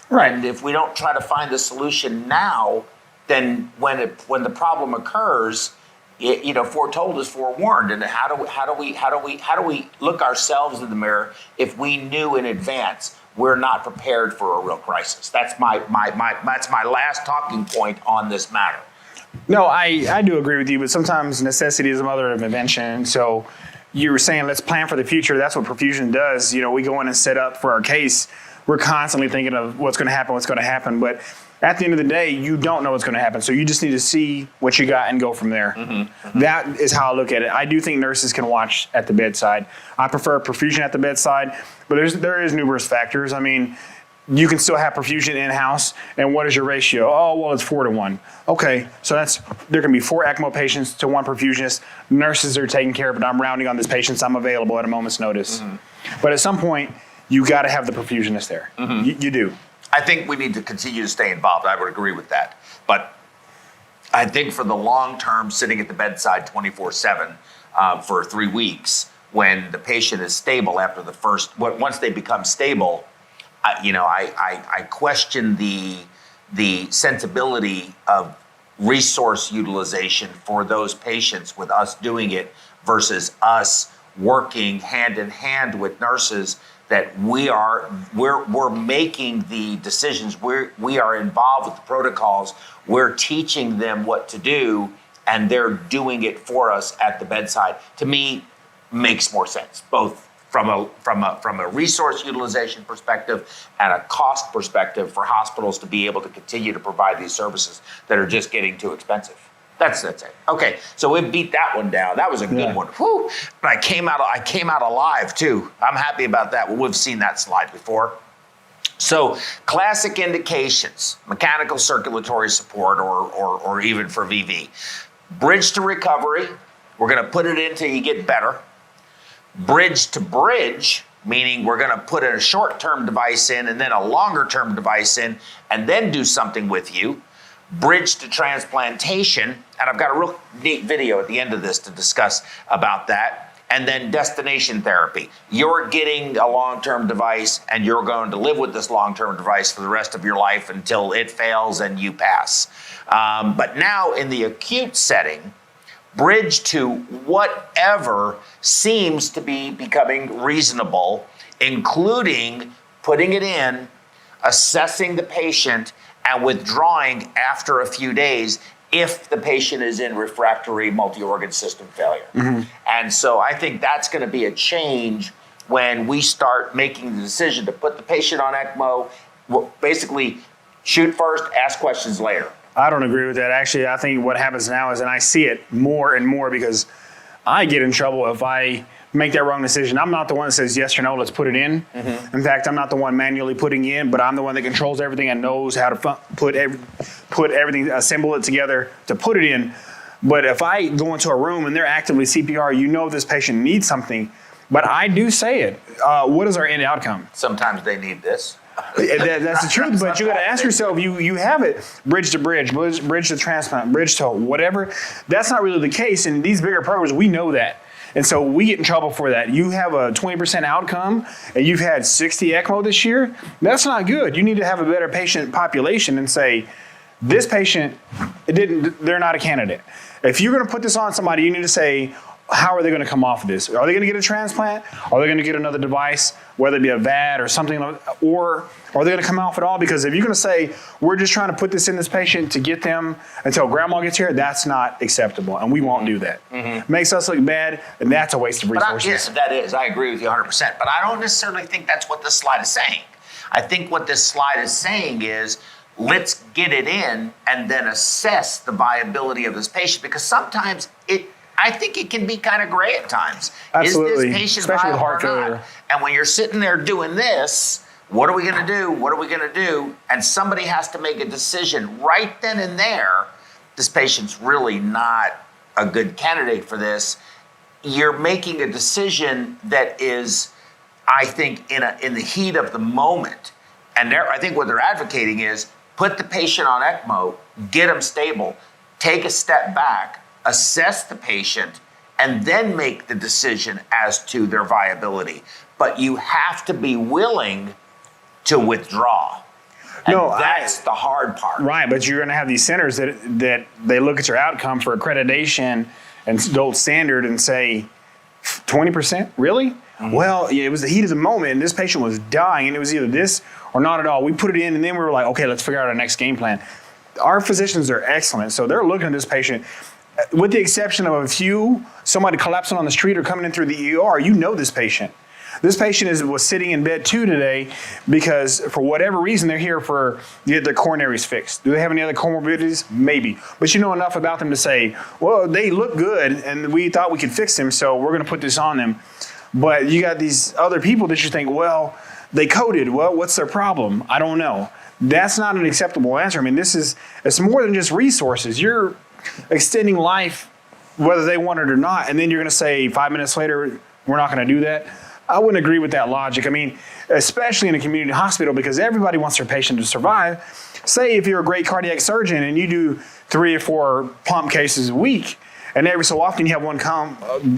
Right. And if we don't try to find the solution now, then when the problem occurs, foretold is forewarned. And how do we look ourselves in the mirror if we knew in advance we're not prepared for a real crisis? That's my last talking point on this matter. No, I do agree with you, but sometimes necessity is the mother of invention. So you were saying, let's plan for the future. That's what perfusion does. You know, we go in and set up for our case. We're constantly thinking of what's going to happen. But at the end of the day, you don't know what's going to happen. So you just need to see what you got and go from there. That is how I look at it. I do think nurses can watch at the bedside. I prefer perfusion at the bedside, but there is numerous factors. I mean, you can still have perfusion in-house. And what is your ratio? Oh, well, it's 4-to-1. Okay, so there can be 4 ECMO patients to 1 perfusionist. Nurses are taking care of it. I'm rounding on this patient, so I'm available at a moment's notice. But at some point, you got to have the perfusionist there. You do. I think we need to continue to stay involved. I would agree with that. But I think for the long term, sitting at the bedside 24/7 for 3 weeks, when the patient is stable after the first, once they become stable, I question the sensibility of resource utilization for those patients with us doing it versus us working hand in hand with nurses that we're making the decisions. We are involved with the protocols. We're teaching them what to do, and they're doing it for us at the bedside. To me, makes more sense, both from a resource utilization perspective and a cost perspective for hospitals to be able to continue to provide these services that are just getting too expensive. That's it. Okay, so we beat that one down. That was a good one. Whew. But I came out alive too. I'm happy about that. Well, we've seen that slide before. So classic indications: mechanical circulatory support, or even for VV. Bridge to recovery. We're going to put it in till you get better. Bridge to bridge, meaning we're going to put a short-term device in and then a longer-term device in, and then do something with you. Bridge to transplantation, and I've got a real neat video at the end of this to discuss about that. and then destination therapy. You're getting a long-term device, and you're going to live with this long-term device for the rest of your life until it fails and you pass. But now in the acute setting, bridge to whatever seems to be becoming reasonable, including putting it in, assessing the patient, and withdrawing after a few days if the patient is in refractory multi-organ system failure. And so I think that's going to be a change when we start making the decision to put the patient on ECMO, basically shoot first, ask questions later. I don't agree with that. Actually, I think what happens now is, and I see it more and more because I get in trouble if I make that wrong decision. I'm not the one that says yes or no, let's put it in. In fact, I'm not the one manually putting in, but I'm the one that controls everything and knows how to put everything, assemble it together to put it in. But if I go into a room and they're actively CPR, you know this patient needs something, but I do say it. What is our end outcome? Sometimes they need this. That's the truth, but you got to ask yourself, you have it bridge to bridge to transplant, bridge to whatever. That's not really the case. In these bigger programs, we know that. And so we get in trouble for that. You have a 20% outcome and you've had 60 ECMO this year. That's not good. You need to have a better patient population and say, this patient, they're not a candidate. If you're going to put this on somebody, you need to say, how are they going to come off of this? Are they going to get a transplant? Are they going to get another device, whether it be a VAD or something, or are they going to come off at all? Because if you're going to say, we're just trying to put this in this patient to get them until grandma gets here, that's not acceptable, and we won't do that. Makes us look bad, and that's a waste of resources. Yes, that is. I agree with you 100%. But I don't necessarily think that's what this slide is saying. I think what this slide is saying is, let's get it in and then assess the viability of this patient, because sometimes I think it can be kind of gray at times. Absolutely. Is this patient Especially with viable heart or not? failure. And when you're sitting there doing this, what are we going to do? What are we going to do? And somebody has to make a decision right then and there. This patient's really not a good candidate for this. You're making a decision that is, I think, in the heat of the moment. And I think what they're advocating is put the patient on ECMO, get them stable, take a step back, assess the patient, and then make the decision as to their viability. But you have to be willing to withdraw. And that's the hard part. Right, but you're going to have these centers that they look at your outcome for accreditation and gold standard and say, 20%? Really? Well, yeah, it was the heat of the moment, and this patient was dying, and it was either this or not at all. We put it in, and then we were like, okay, let's figure out our next game plan. Our physicians are excellent, so they're looking at this patient. With the exception of a few, somebody collapsing on the street or coming in through the ER, you know this patient. This patient was sitting in bed too today because for whatever reason they're here for their coronaries fixed. Do they have any other comorbidities? Maybe. But you know enough about them to say, well, they look good and we thought we could fix them, so we're going to put this on them. But you got these other people that you think, well, they coded. Well, what's their problem? I don't know. That's not an acceptable answer. I mean, it's more than just resources. You're extending life whether they want it or not, and then you're going to say 5 minutes later, we're not going to do that. I wouldn't agree with that logic. I mean, especially in a community hospital, because everybody wants their patient to survive. Say if you're a great cardiac surgeon and you do 3 or 4 pump cases a week, and every so often you have one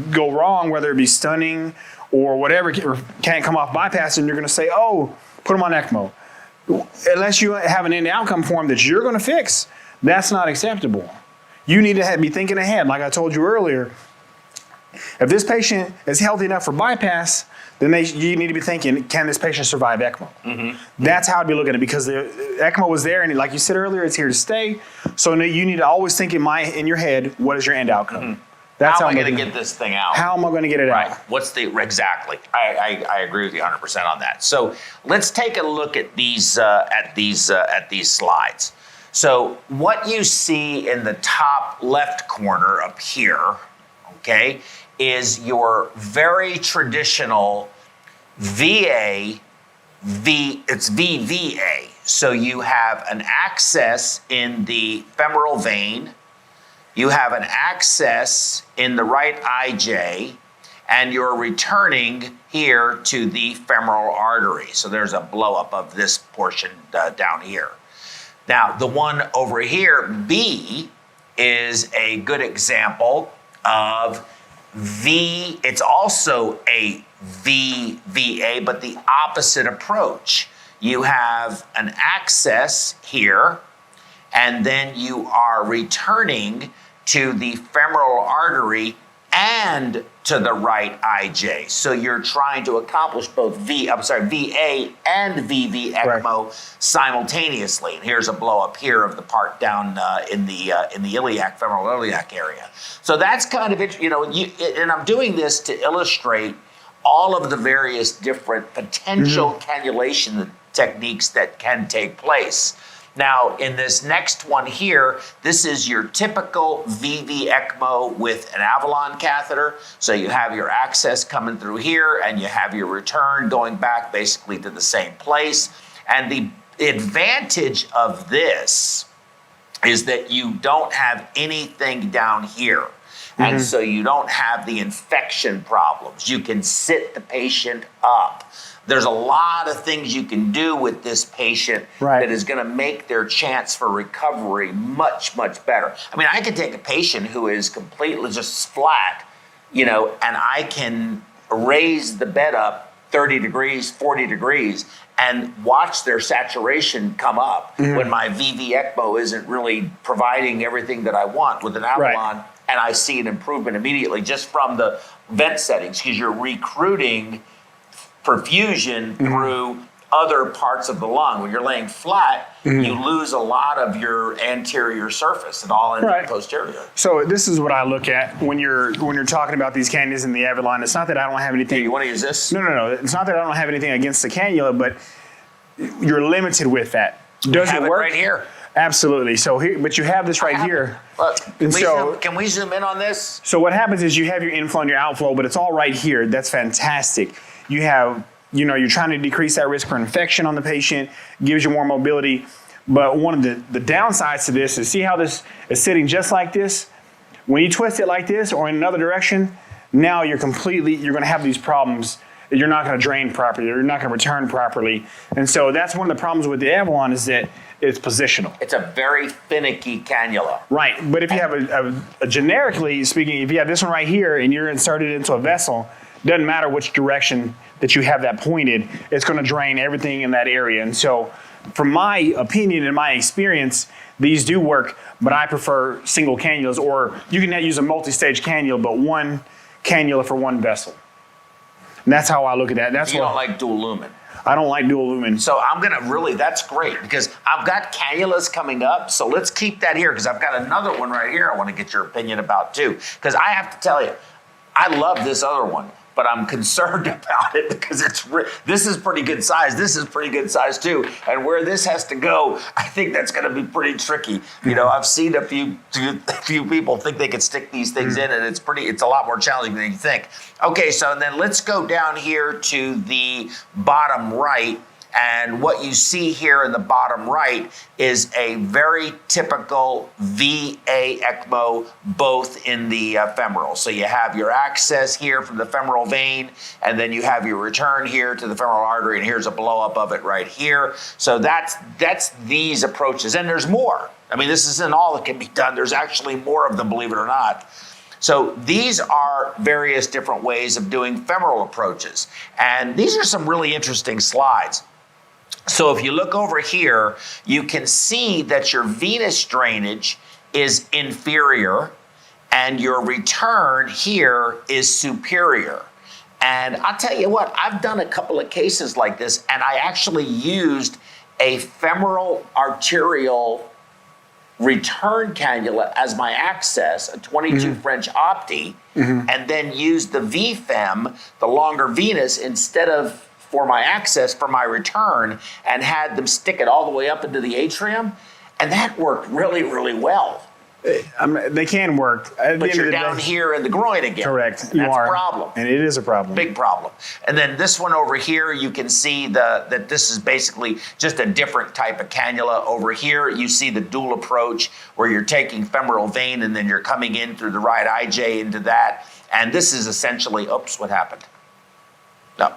go wrong, whether it be stunning or whatever, or can't come off bypass, and you're going to say, oh, put them on ECMO. Unless you have an end outcome form that you're going to fix, that's not acceptable. You need to be thinking ahead. Like I told you earlier, if this patient is healthy enough for bypass, then you need to be thinking, can this patient survive ECMO? That's how I'd be looking at it, because the ECMO was there, and like you said earlier, it's here to stay. So you need to always think in your head, what is your end outcome? That's how am I going to get this thing out? How am I going to get it out? What's exactly? I agree with you 100% on that. So let's take a look at these slides. So what you see in the top left corner up here, okay, is your very traditional it's VVA. So you have an access in the femoral vein, you have an access in the right IJ, and you're returning here to the femoral artery. So there's a blow up of this portion down here. Now, the one over here, B, is a good example of it's also a VVA, but the opposite approach. You have an access here, and then you are returning to the femoral artery and to the right IJ. So you're trying to accomplish both VA and VV ECMO simultaneously. And here's a blow up here of the part down in the iliac, femoral iliac area. So that's kind of it, and I'm doing this to illustrate all of the various different potential cannulation techniques that can take place. Now, in this next one here, this is your typical VV ECMO with an Avalon catheter. So you have your access coming through here, and you have your return going back basically to the same place. And the advantage of this is that you don't have anything down here. And so you don't have the infection problems. You can sit the patient up. There's a lot of things you can do with this patient that is going to make their chance for recovery much, much better. I mean, I can take a patient who is completely just flat, and I can raise the bed up 30 degrees, 40 degrees, and watch their saturation come up when my VV ECMO isn't really providing everything that I want with an Avalon. And I see an improvement immediately just from the vent settings, because you're recruiting perfusion through other parts of the lung. When you're laying flat, you lose a lot of your anterior surface and all in the posterior. So this is what I look at when you're talking about these cannulas in the Avalon. It's not that I don't have anything. You want to use this? No. It's not that I don't have anything against the cannula, but you're limited with that. Does it work? Right here. Absolutely. So here, but you have this right here. Look, can we zoom in on this? So what happens is you have your inflow and your outflow, but it's all right here. That's fantastic. You have, you're trying to decrease that risk for infection on the patient, gives you more mobility. But one of the downsides to this is, see how this is sitting just like this? When you twist it like this or in another direction, now you're going to have these problems. You're not going to drain properly. You're not going to return properly. And so that's one of the problems with the Avalon, is that it's positional. It's a very finicky cannula. Right, but if you have a generically speaking, if you have this one right here and you're inserted into a vessel, doesn't matter which direction that you have that pointed, it's going to drain everything in that area. And so, from my opinion and my experience, these do work, but I prefer single cannulas, or you can use a multi-stage cannula, but one cannula for one vessel. And that's how I look at that. That's you don't like dual lumen. I don't like dual lumen. So I'm going to that's great, because I've got cannulas coming up. So let's keep that here, because I've got another one right here I want to get your opinion about too. Because I have to tell you, I love this other one, but I'm concerned about it because this is pretty good size. This is pretty good size too. And where this has to go, I think that's going to be pretty tricky. I've seen a few people think they could stick these things in, and it's a lot more challenging than you think. Okay, so then let's go down here to the bottom right. And what you see here in the bottom right is a very typical VA ECMO, both in the femoral. So you have your access here from the femoral vein, and then you have your return here to the femoral artery, and here's a blow up of it right here. So that's these approaches, and there's more. I mean, this isn't all that can be done. There's actually more of them, believe it or not. So these are various different ways of doing femoral approaches, and these are some really interesting slides. So if you look over here, you can see that your venous drainage is inferior and your return here is superior. And I'll tell you what, I've done a couple of cases like this, and I actually used a femoral arterial return cannula as my access, a 22 French Opti, and then used the VFEM, the longer venous, instead of for my access, for my return, and had them stick it all the way up into the atrium. And that worked really, really well. They can work. But you're down here in the groin again. Correct. That's a problem. And it is a problem. Big problem. And then this one over here, you can see that this is basically just a different type of cannula. Over here, you see the dual approach where you're taking femoral vein and then you're coming in through the right IJ into that. And this is essentially, oops, what happened? No,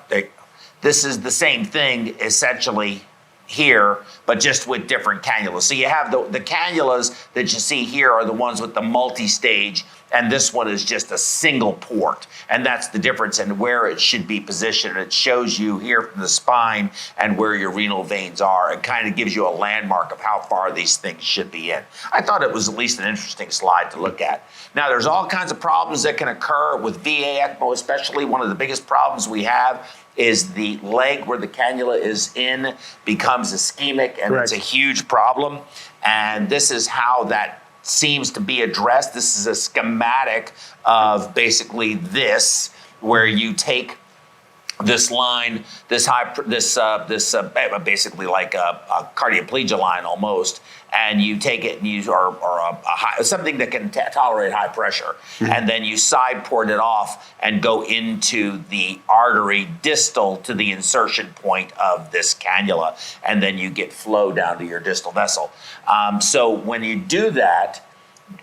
this is the same thing essentially here, but just with different cannulas. So you have the cannulas that you see here are the ones with the multi-stage, and this one is just a single port. And that's the difference in where it should be positioned. It shows you here from the spine and where your renal veins are. It kind of gives you a landmark of how far these things should be in. I thought it was at least an interesting slide to look at. Now, there's all kinds of problems that can occur with VA ECMO, especially one of the biggest problems we have is the leg where the cannula is in becomes ischemic, and Correct. it's a huge problem. And this is how that seems to be addressed. This is a schematic of basically this, where you take this line, basically like a cardioplegia line almost, and you take it and use something that can tolerate high pressure, and then you side port it off and go into the artery distal to the insertion point of this cannula, and then you get flow down to your distal vessel. So when you do that,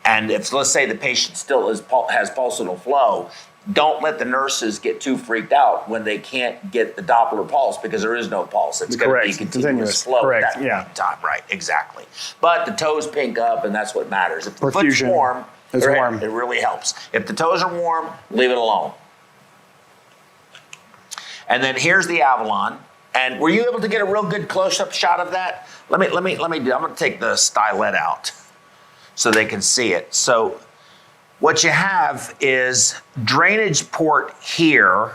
and if let's say the patient still has pulsatile flow, don't let the nurses get too freaked out when they can't get the Doppler pulse, because there is no pulse. It's going to be continuous flow. Correct. At that time. Right, exactly. But the toes pink up, and that's what matters. If the foot's warm, it really helps. If the toes are warm, leave it alone. And then here's the Avalon. And were you able to get a real good close-up shot of that? Let me do. I'm going to take the stylet out so they can see it. So what you have is drainage port here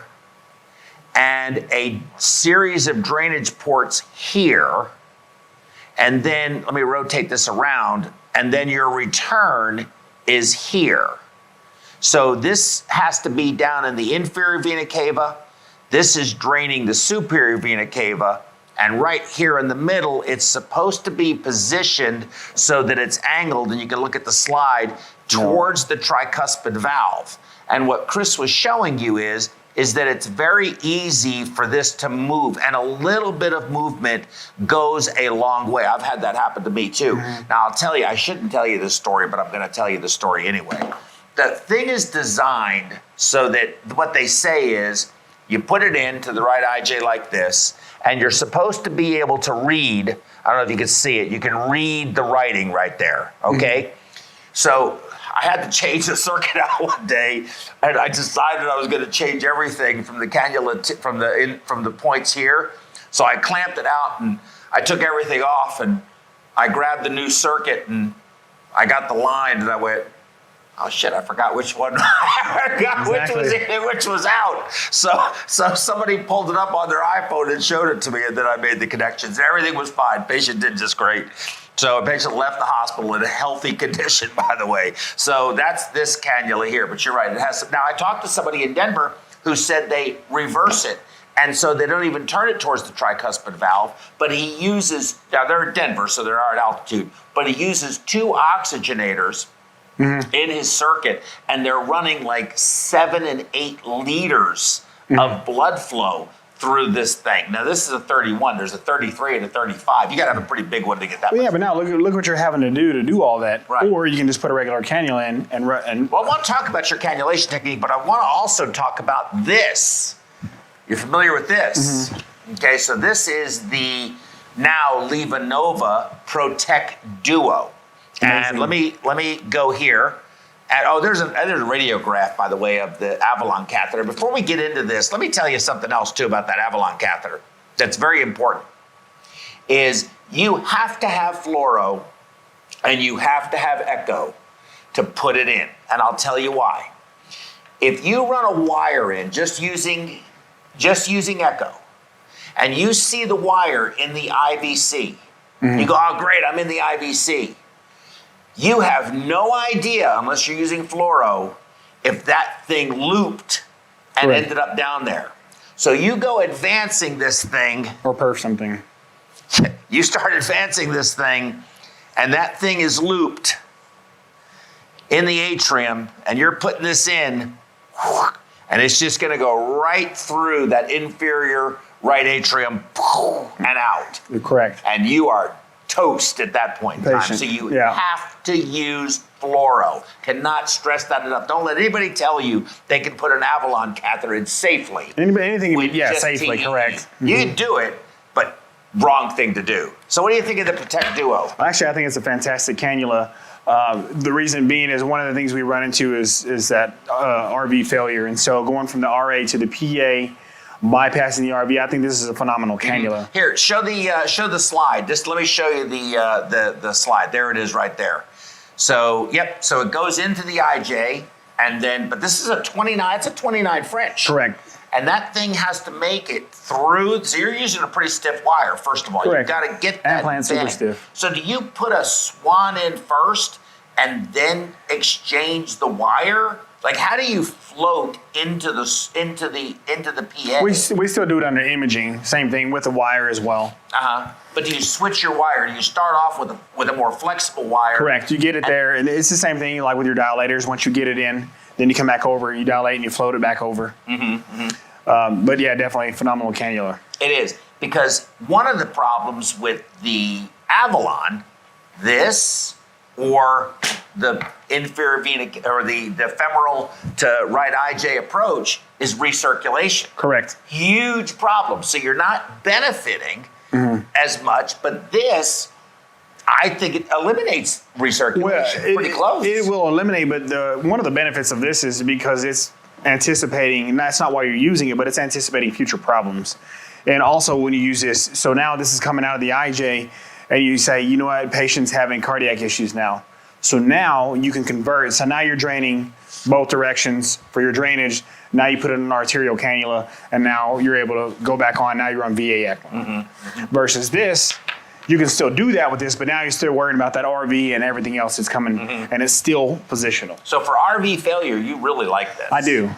and a series of drainage ports here. And then let me rotate this around, and then your return is here. So this has to be down in the inferior vena cava. This is draining the superior vena cava. And right here in the middle, it's supposed to be positioned so that it's angled, and you can look at the slide, towards the tricuspid valve. And what Chris was showing you is that it's very easy for this to move, and a little bit of movement goes a long way. I've had that happen to me too. Now I'll tell you, I shouldn't tell you this story, but I'm going to tell you the story anyway. The thing is designed so that what they say is you put it into the right IJ like this, and you're supposed to be able to read. I don't know if you can see it. You can read the writing right there, okay? So I had to change the circuit out one day, and I decided I was going to change everything from the cannula from the points here. So I clamped it out, and I took everything off, and I grabbed the new circuit, and I got the line, and I went, oh shit, I forgot which one. I forgot which was in and which was out. So somebody pulled it up on their iPhone and showed it to me, and then I made the connections. Everything was fine. Patient did just great. So a patient left the hospital in a healthy condition, by the way. So that's this cannula here, but you're right. It has. Now I talked to somebody in Denver who said they reverse it, and so they don't even turn it towards the tricuspid valve, but he uses, now they're in Denver, so they're at altitude, but he uses 2 oxygenators in his circuit, and they're running like 7 and 8 liters of blood flow through this thing. Now this is a 31. There's a 33 and a 35. You got to have a pretty big one to get that. Well, yeah, but now look what you're having to do all that. Right. Or you can just put a regular cannula in and. Well, I want to talk about your cannulation technique, but I want to also talk about this. You're familiar with this? Okay, so this is the now Levanova Protect Duo. And let me go here. And there's a radiograph, by the way, of the Avalon catheter. Before we get into this, let me tell you something else too about that Avalon catheter that's very important. Is you have to have fluoro and you have to have echo to put it in. And I'll tell you why. If you run a wire in just using echo, and you see the wire in the IVC, you go, oh great, I'm in the IVC. You have no idea, unless you're using fluoro, if that thing looped and ended up down there. So you go advancing this thing. Or perf something. You start advancing this thing, and that thing is looped in the atrium, and you're putting this in, and it's just going to go right through that inferior right atrium and out. You're correct. And you are toast at that point in time. So you have to use fluoro. Cannot stress that enough. Don't let anybody tell you they can put an Avalon catheter in safely. Anything, safely, correct. You can do it, but wrong thing to do. So what do you think of the Protect Duo? Actually, I think it's a fantastic cannula. The reason being is one of the things we run into is that RV failure. And so going from the RA to the PA, bypassing the RV, I think this is a phenomenal cannula. Here, show the slide. Just let me show you the slide. There it is right there. So, yep, so it goes into the IJ, and then, but this is a 29, it's a 29 French. Correct. And that thing has to make it through, so you're using a pretty stiff wire, first of all. Correct. You've got to get that Implant super bending. stiff. So do you put a swan in first and then exchange the wire? Like, how do you float into the PA? We still do it under imaging, same thing with the wire as well. But do you switch your wire? Do you start off with a more flexible wire? Correct. You get it there, and it's the same thing like with your dilators. Once you get it in, then you come back over, you dilate, and you float it back over. But yeah, definitely phenomenal cannula. It is, because one of the problems with the Avalon, this or the inferior vena or the femoral to right IJ approach is recirculation. Correct. Huge problem. So you're not benefiting as much, but this, I think it eliminates recirculation pretty close. It will eliminate, but one of the benefits of this is because it's anticipating, and that's not why you're using it, but it's anticipating future problems. And also when you use this, so now this is coming out of the IJ, and you say, you know what, patient's having cardiac issues now. So now you can convert. So now you're draining both directions for your drainage. Now you put it in an arterial cannula, and now you're able to go back on. Now you're on VA ECMO. Versus this, you can still do that with this, but now you're still worrying about that RV and everything else that's coming, and it's still positional. So for RV failure, you really like this. I do.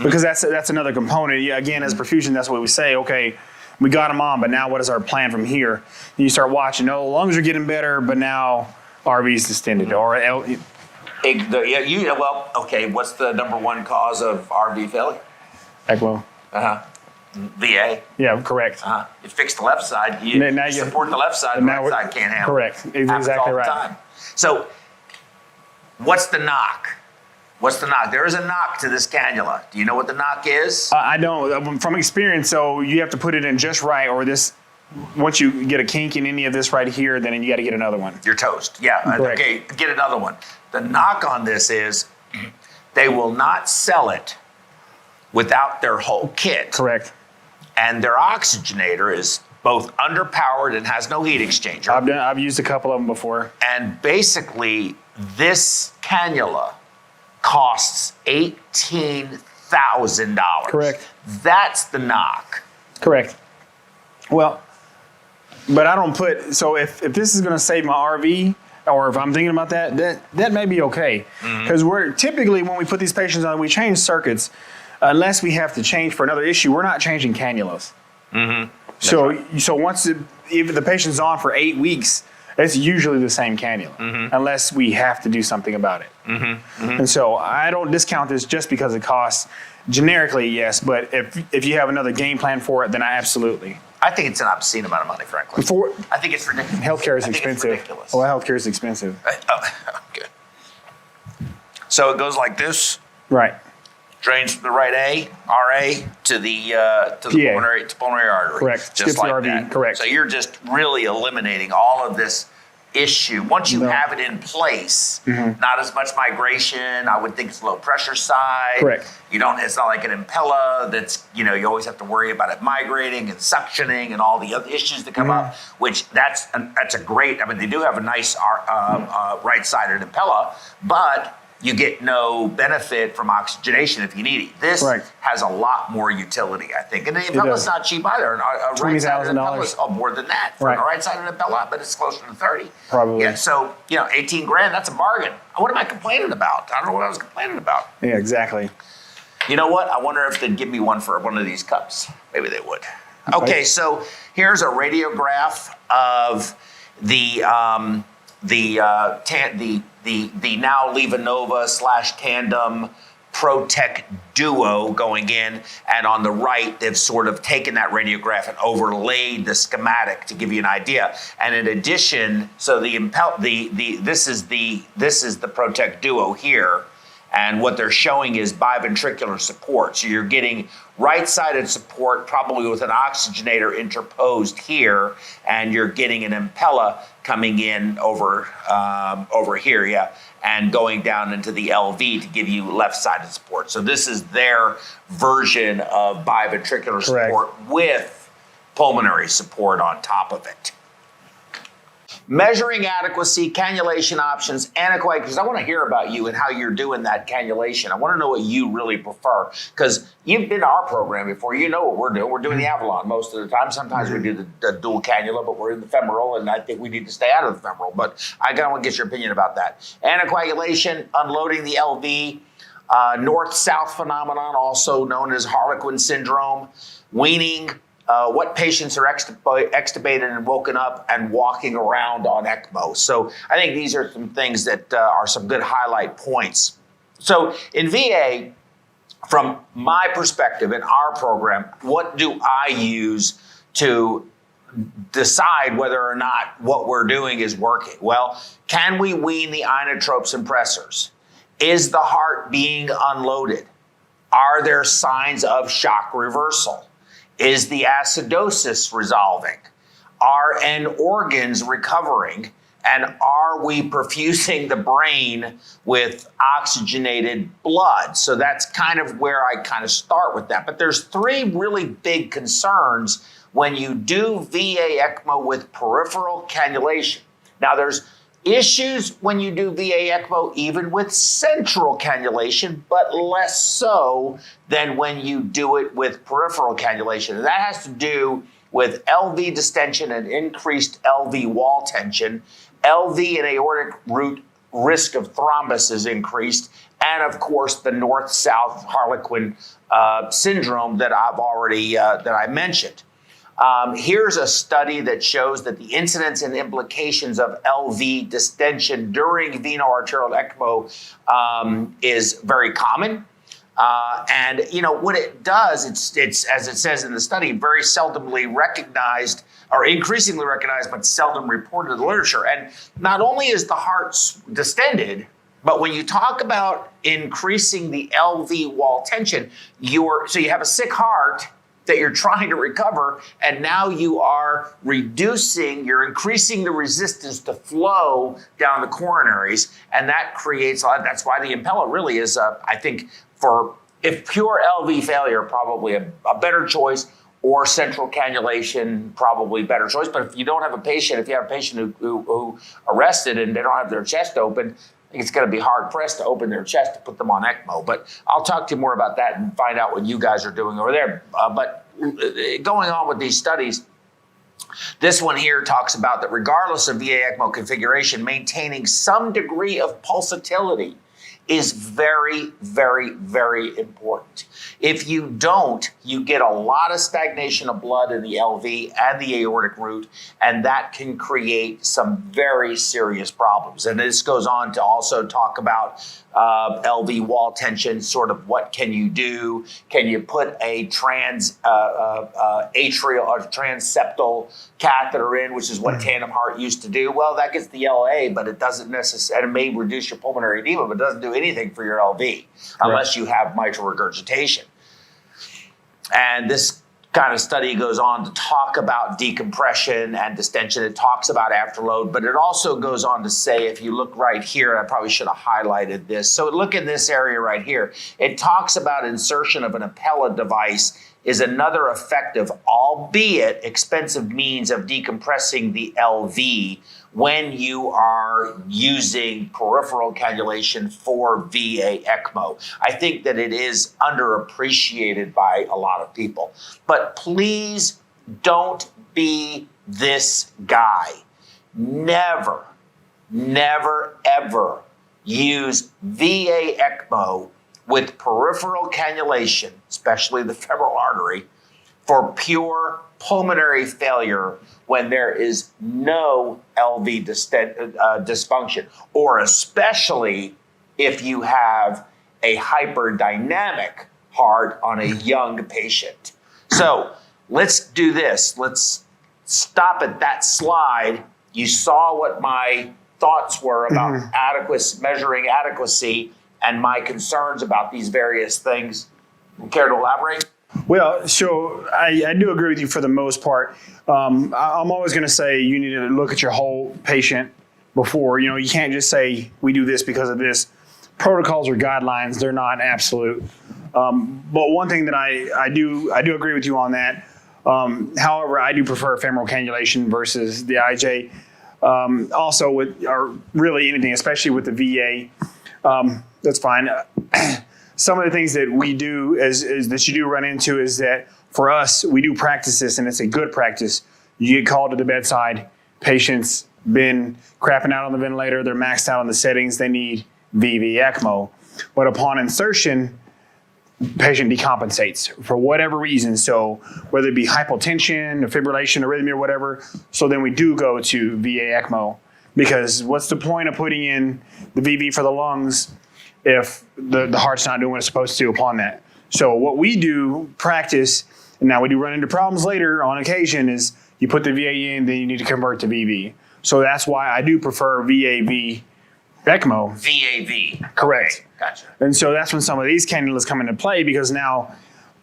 Because that's another component. Yeah, again, as perfusion, that's what we say. Okay, we got them on, but now what is our plan from here? And you start watching. Oh, lungs are getting better, but now RV's distended. Or well, okay. What's the number one cause of RV failure? ECMO. VA. Yeah, correct. You fix the left side, you support the left side, the right side can't handle it. Correct. Exactly right. Time. So, what's the knock? There is a knock to this cannula. Do you know what the knock is? I don't. From experience, so you have to put it in just right, or this. Once you get a kink in any of this right here, then you got to get another one. You're toast. Yeah. Correct. Okay, get another one. The knock on this is they will not sell it without their whole kit. Correct. And their oxygenator is both underpowered and has no heat exchanger. I've used a couple of them before. And basically, this cannula costs $18,000. Correct. That's the knock. Correct. Well, but I don't put, so if this is going to save my RV, or if I'm thinking about that may be okay. Because we're typically, when we put these patients on, we change circuits. Unless we have to change for another issue, we're not changing cannulas. So once if the patient's on for 8 weeks, it's usually the same cannula, unless we have to do something about it. And so I don't discount this just because it costs. Generically, yes, but if you have another game plan for it, then absolutely. I think it's an obscene amount of money, frankly. I think it's ridiculous. Healthcare is expensive. It's ridiculous. Well, healthcare is expensive. Good. So it goes like this. Right. Drains from the right RA to the pulmonary artery. Correct. Just Skips like the RV. that. Correct. So you're just really eliminating all of this issue. Once you have it in place, not as much migration. I would think it's low pressure side. Correct. You don't. It's not like an Impella that's you always have to worry about it migrating and suctioning and all the other issues that come up. Which that's a great. I mean, they do have a nice right-sided Impella, but you get no benefit from oxygenation if you need it. This has a lot more utility, I think. And the Impella's not cheap either. A right-sided Impella's more than that. For a right-sided Impella, but it's closer to 30. Probably. Yeah, so, $18,000, that's a bargain. What am I complaining about? I don't know what I was complaining about. Yeah, exactly. You know what? I wonder if they'd give me one for one of these cups. Maybe they would. Okay, so here's a radiograph of the now Levanova / Tandem Protect Duo going in, and on the right they've sort of taken that radiograph and overlaid the schematic to give you an idea. And in addition, so this is the Protect Duo here, And what they're showing is biventricular support. So you're getting right-sided support, probably with an oxygenator interposed here, and you're getting an impella coming in over here, and going down into the LV to give you left-sided support. So this is their version of biventricular support with pulmonary support on top of it. Measuring adequacy, cannulation options, anechoic, because I want to hear about you and how you're doing that cannulation. I want to know what you really prefer, because you've been to our program before. You know what we're doing. We're doing the Avalon most of the time. Sometimes we do the dual cannula, but we're in the femoral, and I think we need to stay out of the femoral. But I want to get your opinion about that. Anticoagulation, unloading the LV, north-south phenomenon, also known as Harlequin syndrome, weaning, what patients are extubated and woken up and walking around on ECMO. So I think these are some things that are some good highlight points. So in VA, from my perspective in our program, what do I use to decide whether or not what we're doing is working? Well, can we wean the inotropes and pressors? Is the heart being unloaded? Are there signs of shock reversal? Is the acidosis resolving? Are end organs recovering? And are we perfusing the brain with oxygenated blood? So that's kind of where I kind of start with that. But there's three really big concerns when you do VA ECMO with peripheral cannulation. Now there's issues when you do VA ECMO even with central cannulation, but less so than when you do it with peripheral cannulation. And that has to do with LV distension and increased LV wall tension. LV and aortic root risk of thrombus is increased. And of course, the north-south Harlequin syndrome that I've already that I mentioned. Here's a study that shows that the incidence and implications of LV distension during veno-arterial ECMO is very common. And you know what it does, it's as it says in the study, very seldomly recognized or increasingly recognized, but seldom reported in the literature. And not only is the heart distended, but when you talk about increasing the LV wall tension, so you have a sick heart that you're trying to recover, and now you are you're increasing the resistance to flow down the coronaries, and that creates, that's why the impella really is, I think, if pure LV failure, probably a better choice, or central cannulation, probably better choice. But if you don't have a patient, if you have a patient who arrested and they don't have their chest open, I think it's going to be hard pressed to open their chest to put them on ECMO. But I'll talk to you more about that and find out what you guys are doing over there. But going on with these studies, this one here talks about that regardless of VA ECMO configuration, maintaining some degree of pulsatility is very, very, very important. If you don't, you get a lot of stagnation of blood in the LV and the aortic root, and that can create some very serious problems. And this goes on to also talk about LV wall tension, sort of what can you do? Can you put a atrial or transseptal catheter in, which is what tandem heart used to do? Well, that gets the LA, but it doesn't necessarily, it may reduce your pulmonary edema, but it doesn't do anything for your LV unless you have mitral regurgitation. And this kind of study goes on to talk about decompression and distension. It talks about afterload, but it also goes on to say, if you look right here, I probably should have highlighted this. So look in this area right here. It talks about insertion of an impella device is another effective, albeit expensive means of decompressing the LV when you are using peripheral cannulation for VA ECMO. I think that it is underappreciated by a lot of people. But please don't be this guy. Never, never, ever use VA ECMO with peripheral cannulation, especially the femoral artery, for pure pulmonary failure when there is no LV dysfunction, or especially if you have a hyperdynamic heart on a young patient. So let's do this. Let's stop at that slide. You saw what my thoughts were about measuring adequacy and my concerns about these various things. Care to elaborate? Well, so I do agree with you for the most part. I'm always going to say you need to look at your whole patient before. You can't just say we do this because of this. Protocols or guidelines, they're not absolute. But one thing that I do agree with you on that. However, I do prefer femoral cannulation versus the IJ. Also, or really anything, especially with the VA, that's fine. Some of the things that we do is that you do run into is that for us, we do practice this, and it's a good practice. You get called to the bedside, patient's been crapping out on the ventilator, they're maxed out on the settings, they need VV ECMO. But upon insertion, patient decompensates for whatever reason. So whether it be hypotension, or fibrillation, arrhythmia, or whatever, so then we do go to VA ECMO. Because what's the point of putting in the VV for the lungs if the heart's not doing what it's supposed to upon that? So what we do practice, and now we do run into problems later on occasion, is you put the VA in, then you need to convert to VV. So that's why I do prefer VAV ECMO. VAV. Correct. Okay, gotcha. And so that's when some of these cannulas come into play, because now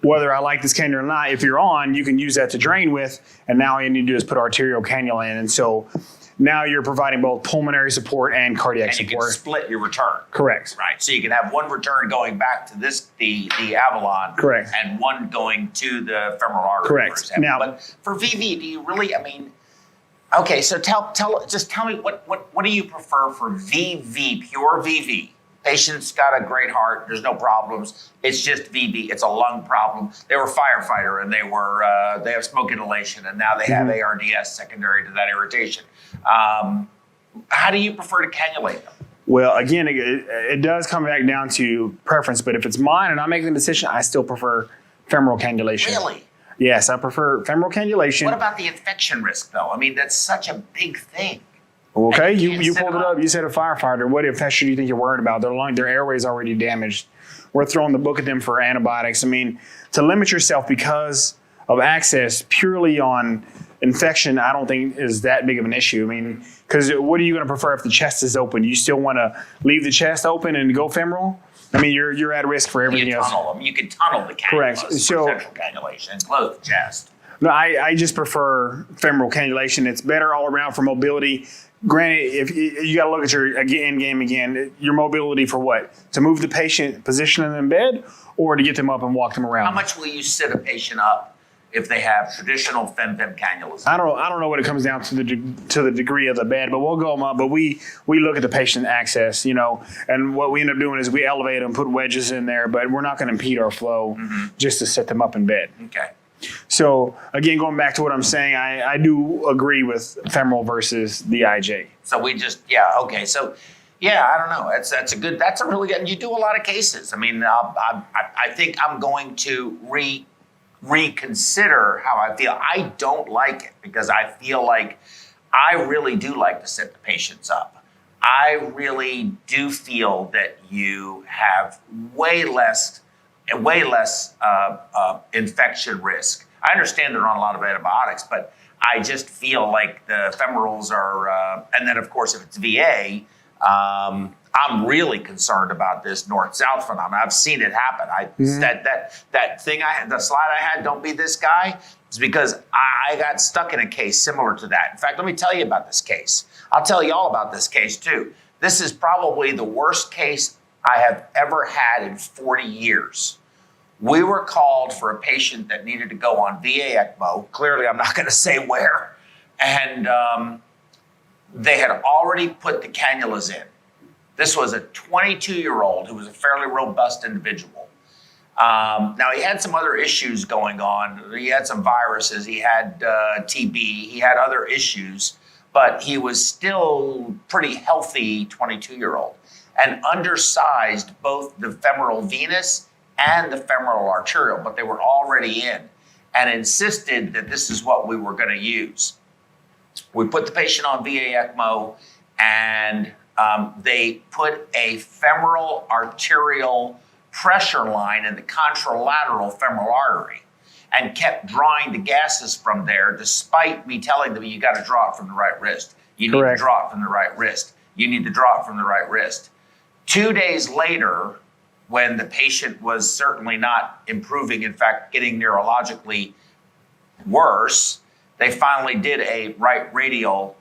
whether I like this cannula or not, if you're on, you can use that to drain with, and now all you need to do is put arterial cannula in. And so now you're providing both pulmonary support and cardiac and you support. can split your return. Correct. Right. So you can have one return going back to the Avalon. Correct. And one going to the femoral artery. Correct. For example. Now, but for VV, do you really? I mean, okay. So just tell me what do you prefer for VV, pure VV? Patient's got a great heart. There's no problems. It's just VV. It's a lung problem. They were a firefighter and they have smoke inhalation, and now they have ARDS secondary to that irritation. How do you prefer to cannulate them? Well, again, it does come back down to preference, but if it's mine and I'm making the decision, I still prefer femoral cannulation. Really? Yes, I prefer femoral cannulation. What about the infection risk, though? I mean, that's such a big thing. Okay, And you pulled it up. You said a firefighter. What infection do you think you're worried about? Their airway's already damaged. We're throwing the book at them for antibiotics. I mean, to limit yourself because of access purely on infection, I don't think is that big of an issue. I mean, because what are you going to prefer if the chest is open? You still want to leave the chest open and go femoral? I mean, you're at risk for everything else. You can tunnel the cannulas. Correct. For So central cannulation and close the chest. No, I just prefer femoral cannulation. It's better all around for mobility. Granted, if you got to look at your end game again, your mobility for what? To move the patient, position them in bed, or to get them up and walk them around? How much will you sit a patient up if they have traditional fem-fem cannulas? I don't know what it comes down to the degree of the bed, but we'll go them up. But we look at the patient access, and what we end up doing is we elevate them, put wedges in there, but we're not going to impede our flow just to set them up in bed. Okay. So again, going back to what I'm saying, I do agree with femoral versus the IJ. So we just, okay. So, I don't know. That's a really good, and you do a lot of cases. I mean, I think I'm going to reconsider how I feel. I don't like it because I feel like I really do like to set the patients up. I really do feel that you have way less infection risk. I understand they're on a lot of antibiotics, but I just feel like the femorals are, and then of course if it's VA, I'm really concerned about this north-south phenomenon. I've seen it happen. The slide I had, don't be this guy, is because I got stuck in a case similar to that. In fact, let me tell you about this case. I'll tell you all about this case too. This is probably the worst case I have ever had in 40 years. We were called for a patient that needed to go on VA ECMO. Clearly, I'm not going to say where. And they had already put the cannulas in. This was a 22-year-old who was a fairly robust individual. Now, he had some other issues going on. He had some viruses. He had TB. He had other issues. But he was still pretty healthy 22-year-old. And undersized both the femoral venous and the femoral arterial, but they were already in, and insisted that this is what we were going to use. We put the patient on VA ECMO, and they put a femoral arterial pressure line in the contralateral femoral artery and kept drawing the gases from there, despite me telling them, you got to draw it from the right wrist. You need to draw it from the right wrist. You need to draw it from the right wrist. 2 days later, when the patient was certainly not improving, in fact, getting neurologically worse, they finally did a right radial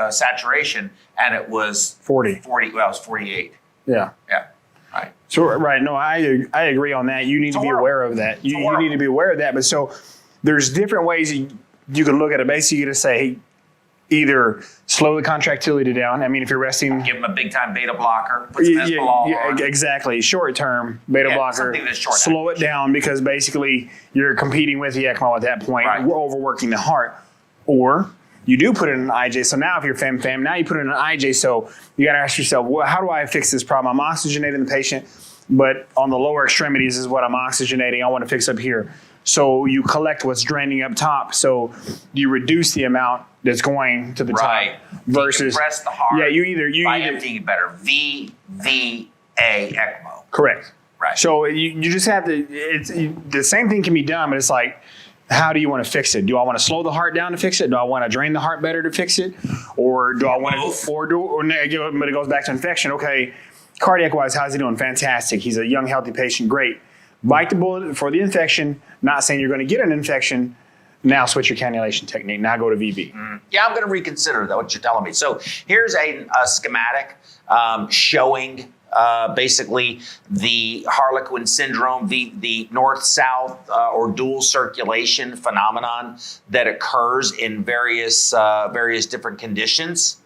saturation, and it was 40. Well, it was 48. Yeah. Yeah. Right. So, right. No, I agree on that. You need to be aware of that. You need to be aware of that. But so there's different ways you can look at it. Basically, you just say, hey, either slow the contractility down. I mean, if you're resting, give them a big time beta blocker. Put some on. Exactly. Short term beta blocker. Slow it down, because basically you're competing with the ECMO at that point. Right. We're overworking the heart. Or you do put it in an IJ. So now if you're fem, now you put it in an IJ. So you got to ask yourself, well, how do I fix this problem? I'm oxygenating the patient, but on the lower extremities is what I'm oxygenating. I want to fix up here. So you collect what's draining up top. So you reduce the amount that's going to the top versus press the heart. Yeah, you either emptying it better. VVA ECMO. Correct. Right. So you just have to. The same thing can be done, but it's like, how do you want to fix it? Do I want to slow the heart down to fix it? Do I want to drain the heart better to fix it? Or do I want to, but it goes back to infection. Okay, cardiac wise, how's he doing? Fantastic. He's a young, healthy patient. Great. Bite the bullet for the infection. Not saying you're going to get an infection. Now switch your cannulation technique. Now go to VB. Yeah, I'm going to reconsider what you're telling me. So here's a schematic showing basically the Harlequin syndrome, the north-south or dual circulation phenomenon that occurs in various different conditions.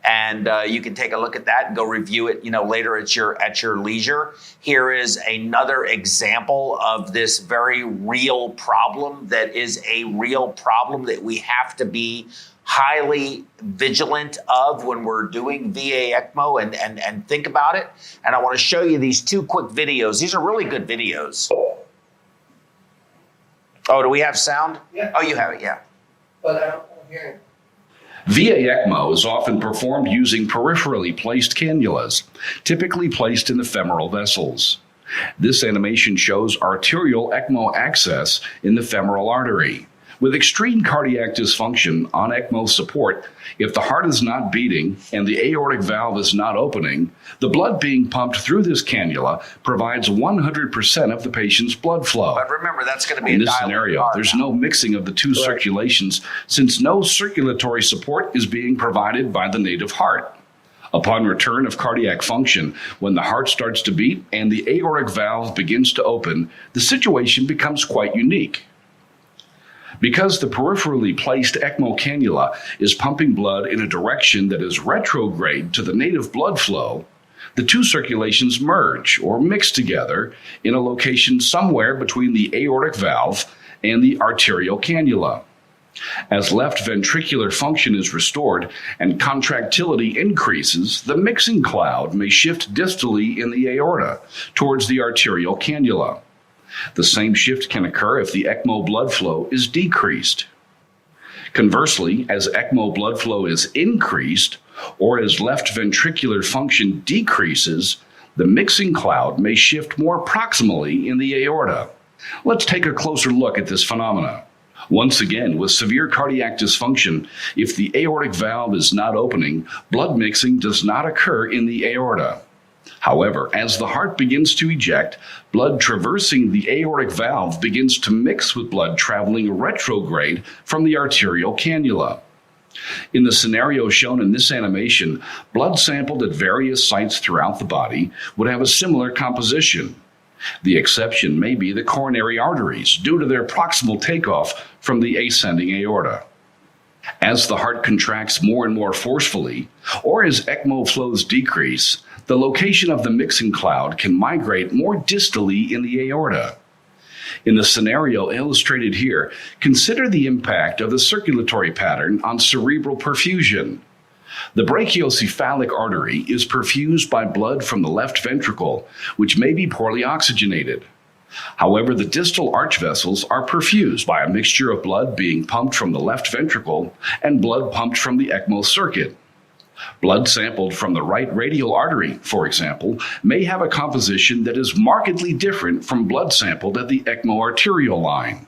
And you can take a look at that and go review it, later at your leisure. Here is another example of this very real problem that is a real problem that we have to be highly vigilant of when we're doing VA ECMO and think about it. And I want to show you these two quick videos. These are really good videos. Oh, do we have sound? Yeah. Oh, you have it, yeah. But I don't hear it. VA ECMO is often performed using peripherally placed cannulas, typically placed in the femoral vessels. This animation shows arterial ECMO access in the femoral artery. With extreme cardiac dysfunction on ECMO support, if the heart is not beating and the aortic valve is not opening, the blood being pumped through this cannula provides 100% of the patient's blood flow. But remember, that's going to be in this scenario, there's no mixing of the two circulations, since no circulatory support is being provided by the native heart. Upon return of cardiac function, when the heart starts to beat and the aortic valve begins to open, the situation becomes quite unique. Because the peripherally placed ECMO cannula is pumping blood in a direction that is retrograde to the native blood flow, the two circulations merge or mix together in a location somewhere between the aortic valve and the arterial cannula. As left ventricular function is restored and contractility increases, the mixing cloud may shift distally in the aorta towards the arterial cannula. The same shift can occur if the ECMO blood flow is decreased. Conversely, as ECMO blood flow is increased, or as left ventricular function decreases, the mixing cloud may shift more proximally in the aorta. Let's take a closer look at this phenomena. Once again, with severe cardiac dysfunction, if the aortic valve is not opening, blood mixing does not occur in the aorta. However, as the heart begins to eject, blood traversing the aortic valve begins to mix with blood traveling retrograde from the arterial cannula. In the scenario shown in this animation, blood sampled at various sites throughout the body would have a similar composition. The exception may be the coronary arteries due to their proximal takeoff from the ascending aorta. As the heart contracts more and more forcefully, or as ECMO flows decrease, the location of the mixing cloud can migrate more distally in the aorta. In the scenario illustrated here, consider the impact of the circulatory pattern on cerebral perfusion. The brachiocephalic artery is perfused by blood from the left ventricle, which may be poorly oxygenated. However, the distal arch vessels are perfused by a mixture of blood being pumped from the left ventricle and blood pumped from the ECMO circuit. Blood sampled from the right radial artery, for example, may have a composition that is markedly different from blood sampled at the ECMO arterial line.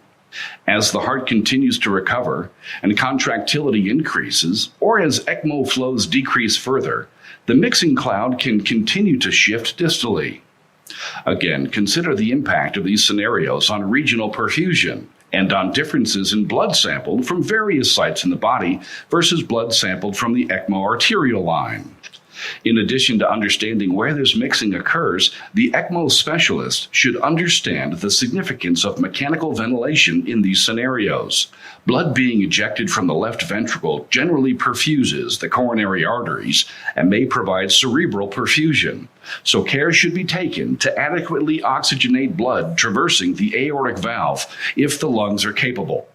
As the heart continues to recover and contractility increases, or as ECMO flows decrease further, the mixing cloud can continue to shift distally. Again, consider the impact of these scenarios on regional perfusion and on differences in blood sampled from various sites in the body versus blood sampled from the ECMO arterial line. In addition to understanding where this mixing occurs, the ECMO specialist should understand the significance of mechanical ventilation in these scenarios. Blood being ejected from the left ventricle generally perfuses the coronary arteries and may provide cerebral perfusion, so care should be taken to adequately oxygenate blood traversing the aortic valve if the lungs are capable.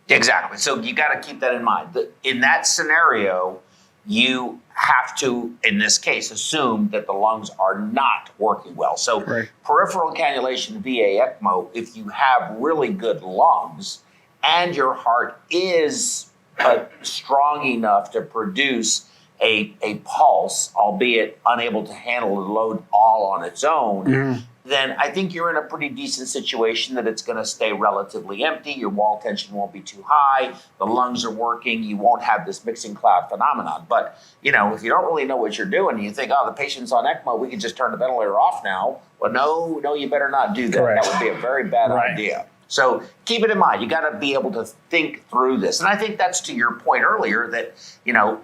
Exactly. So you got to keep that in mind. In that scenario, you have to, in this case, assume that the lungs are not working well. So peripheral cannulation VA ECMO, if you have really good lungs and your heart is strong enough to produce a pulse, albeit unable to handle the load all on its own, then I think you're in a pretty decent situation that it's going to stay relatively empty. Your wall tension won't be too high. The lungs are working. You won't have this mixing cloud phenomenon. But, you know, if you don't really know what you're doing, you think, oh, the patient's on ECMO, we can just turn the ventilator off now. Well, no, you better not do that. Correct. That would be a very bad idea. So keep it in mind. You got to be able to think through this. And I think that's to your point earlier that, you know,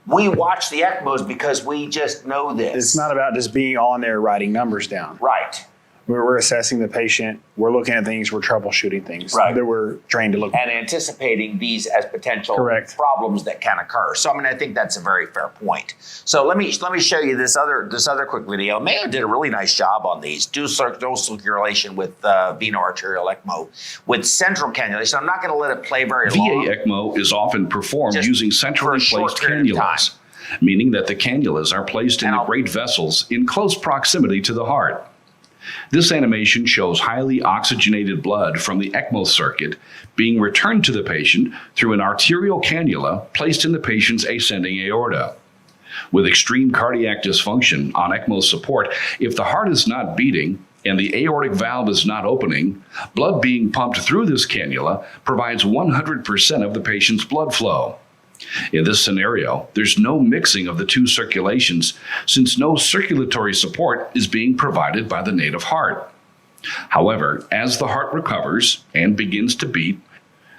we watch the ECMOs because we just know this. It's not about just being on there writing numbers down. Right. We're assessing the patient. We're looking at things. We're troubleshooting things that we're trained to look at. And anticipating these as potential problems that can occur. So, I mean, I think that's a very fair point. So let me show you this other quick video. Mayo did a really nice job on these. Dual circulation with veno-arterial ECMO with central cannulation. I'm not going to let it play very long. VA ECMO is often performed using centrally placed cannulas, meaning that the cannulas are placed in the great vessels in close proximity to the heart. This animation shows highly oxygenated blood from the ECMO circuit being returned to the patient through an arterial cannula placed in the patient's ascending aorta. With extreme cardiac dysfunction on ECMO support, if the heart is not beating and the aortic valve is not opening, blood being pumped through this cannula provides 100% of the patient's blood flow. In this scenario, there's no mixing of the two circulations since no circulatory support is being provided by the native heart. However, as the heart recovers and begins to beat,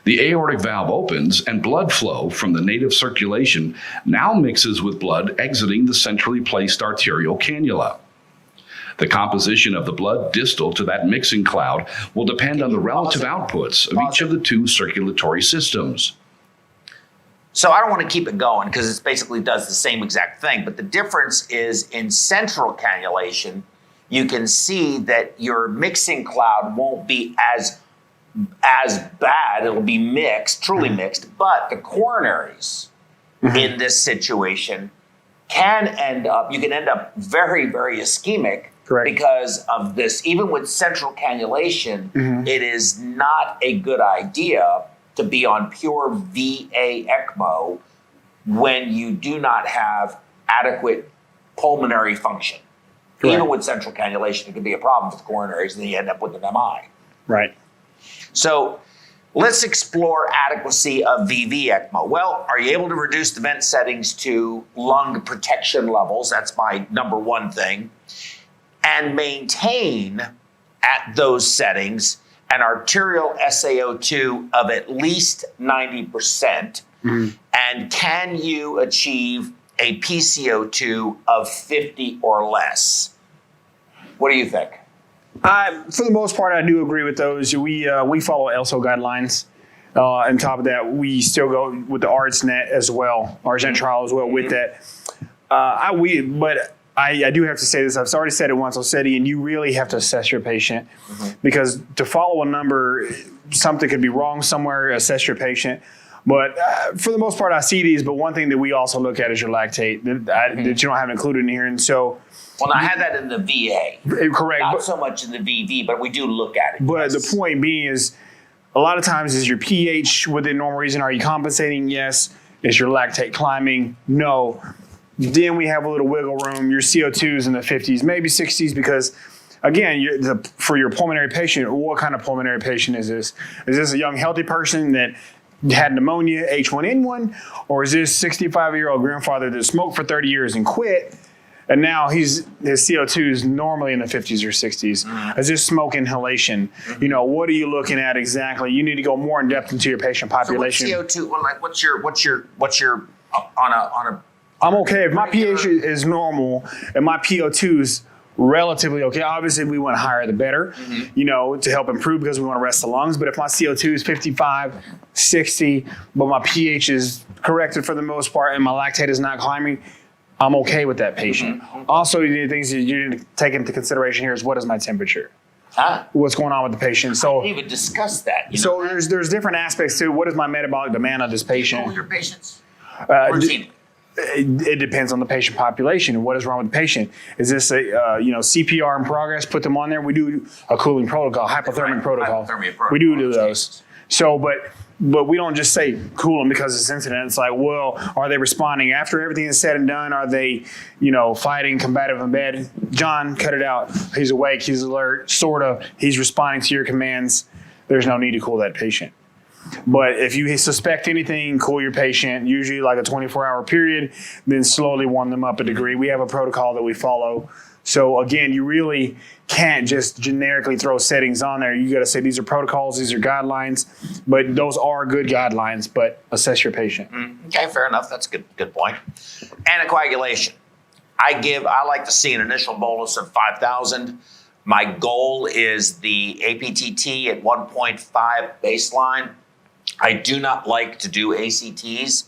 the aortic valve opens and blood flow from the native circulation now mixes with blood exiting the centrally placed arterial cannula. The composition of the blood distal to that mixing cloud will depend on the relative outputs of each of the two circulatory systems. So I don't want to keep it going because it basically does the same exact thing. But the difference is in central cannulation, you can see that your mixing cloud won't be as bad. It'll be mixed, truly mixed. But the coronaries in this situation can end up very, very ischemic because of this. Even with central cannulation, it is not a good idea to be on pure VA ECMO when you do not have adequate pulmonary function. Even with central cannulation, it can be a problem with coronaries, and then you end up with an MI. Right. So let's explore adequacy of VV ECMO. Well, are you able to reduce the vent settings to lung protection levels? That's my number one thing. And maintain at those settings an arterial SaO2 of at least 90%. And can you achieve a PCO2 of 50 or less? What do you think? For the most part, I do agree with those. We follow ELSO guidelines. On top of that, we still go with the ARDSNet as well, ARDSNet trial as well with that. I do have to say this. I've already said it once. I'll say it again. You really have to assess your patient because to follow a number, something could be wrong somewhere. Assess your patient. But for the most part, I see these. But one thing that we also look at is your lactate that you don't have included in here. And so, well, I had that in the VA. Correct. Not so much in the VV, but we do look at it. But the point being is, a lot of times is your pH within normal reason. Are you compensating? Yes. Is your lactate climbing? No. Then we have a little wiggle room. Your CO2s in the 50s, maybe 60s, because again, for your pulmonary patient, what kind of pulmonary patient is this? Is this a young, healthy person that had pneumonia, H1N1, or is this 65-year-old grandfather that smoked for 30 years and quit, and now his CO2 is normally in the 50s or 60s? Is this smoke inhalation? You know, what are you looking at exactly? You need to go more in depth into your patient population. So what's CO2? Well, like, what's your on a I'm okay if my pH is normal and my PO2's relatively okay. Obviously, we want higher the better, you know, to help improve because we want to rest the lungs. But if my CO2 is 55, 60, but my pH is corrected for the most part and my lactate is not climbing, I'm okay with that patient. Also, the things that you need to take into consideration here is, what is my temperature? What's going on with the patient? So I didn't even discuss that. So there's different aspects to what is my metabolic demand of this patient. All your patients? It depends on the patient population and what is wrong with the patient. Is this a CPR in progress? Put them on there. We do a cooling protocol, hypothermic protocol. We do those. So, but we don't just say cool them because it's incident. It's like, well, are they responding after everything is said and done? Are they, fighting, combative in bed? John, cut it out. He's awake. He's alert. Sort of. He's responding to your commands. There's no need to cool that patient. But if you suspect anything, cool your patient, usually like a 24-hour period, then slowly warm them up a degree. We have a protocol that we follow. So again, you really can't just generically throw settings on there. You got to say these are protocols, these are guidelines, but those are good guidelines, but assess your patient. Okay, fair enough. That's a good point. Anticoagulation. I like to see an initial bolus of 5,000. My goal is the APTT at 1.5 baseline. I do not like to do ACTs,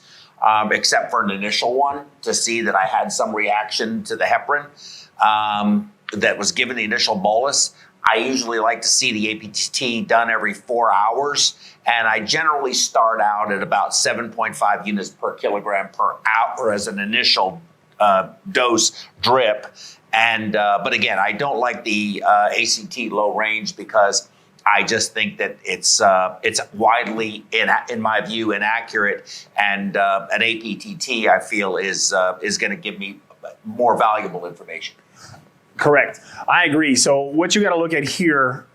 except for an initial one to see that I had some reaction to the heparin that was given the initial bolus. I usually like to see the APTT done every 4 hours, and I generally start out at about 7.5 units per kilogram per hour as an initial dose drip. But again, I don't like the ACT low range because I just think that it's widely, in my view, inaccurate, and an APTT I feel is going to give me more valuable information. Correct. I agree. So what you got to look at here,